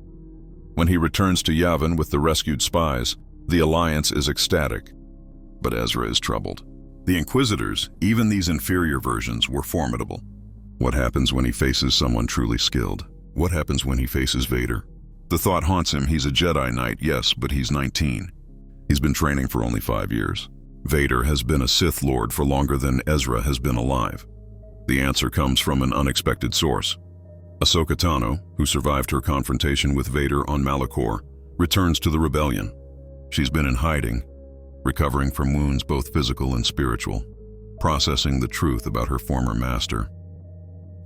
When he returns to Yavin with the rescued spies, the Alliance is ecstatic. But Ezra is troubled. The Inquisitors, even these inferior versions, were formidable. What happens when he faces someone truly skilled? What happens when he faces Vader? The thought haunts him. He's a Jedi Knight, yes, but he's 19. He's been training for only 5 years. Vader has been a Sith Lord for longer than Ezra has been alive. The answer comes from an unexpected source. Ahsoka Tano, who survived her confrontation with Vader on Malachor, returns to the rebellion. She's been in hiding, recovering from wounds both physical and spiritual, processing the truth about her former master.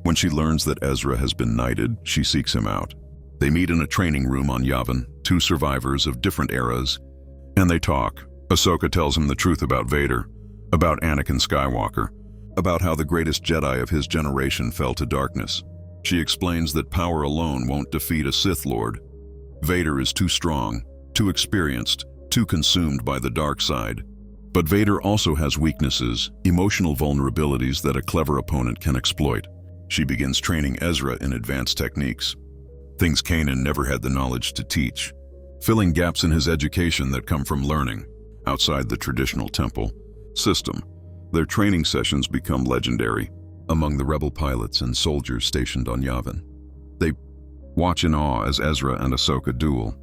When she learns that Ezra has been knighted, she seeks him out. They meet in a training room on Yavin, 2 survivors of different eras, and they talk. Ahsoka tells him the truth about Vader, about Anakin Skywalker, about how the greatest Jedi of his generation fell to darkness. She explains that power alone won't defeat a Sith Lord. Vader is too strong, too experienced, too consumed by the dark side. But Vader also has weaknesses, emotional vulnerabilities that a clever opponent can exploit. She begins training Ezra in advanced techniques, things Kanan never had the knowledge to teach, filling gaps in his education that come from learning outside the traditional temple system. Their training sessions become legendary among the rebel pilots and soldiers stationed on Yavin. They watch in awe as Ezra and Ahsoka duel,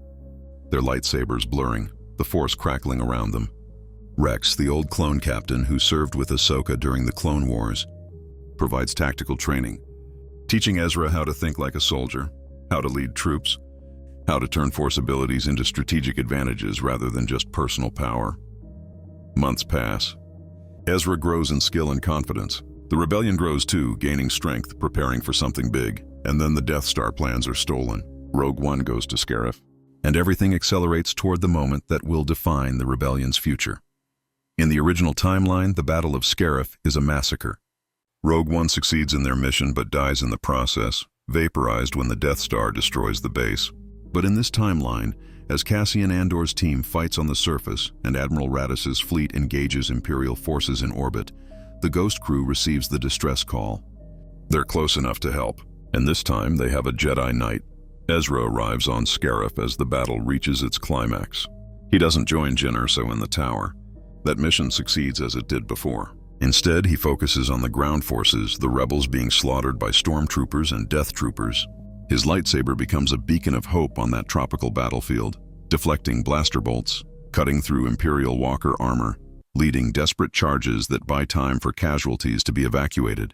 their lightsabers blurring, the Force crackling around them. Rex, the old clone captain who served with Ahsoka during the Clone Wars, provides tactical training, teaching Ezra how to think like a soldier, how to lead troops, how to turn Force abilities into strategic advantages rather than just personal power. Months pass. Ezra grows in skill and confidence. The rebellion grows too, gaining strength, preparing for something big. And then the Death Star plans are stolen. Rogue One goes to Scarif, and everything accelerates toward the moment that will define the rebellion's future. In the original timeline, the Battle of Scarif is a massacre. Rogue One succeeds in their mission but dies in the process, vaporized when the Death Star destroys the base. But in this timeline, as Cassian Andor's team fights on the surface and Admiral Raddus's fleet engages Imperial forces in orbit, the Ghost Crew receives the distress call. They're close enough to help, and this time they have a Jedi Knight. Ezra arrives on Scarif as the battle reaches its climax. He doesn't join Jyn Erso in the tower. That mission succeeds as it did before. Instead, he focuses on the ground forces, the rebels being slaughtered by stormtroopers and death troopers. His lightsaber becomes a beacon of hope on that tropical battlefield, deflecting blaster bolts, cutting through Imperial Walker armor, leading desperate charges that buy time for casualties to be evacuated.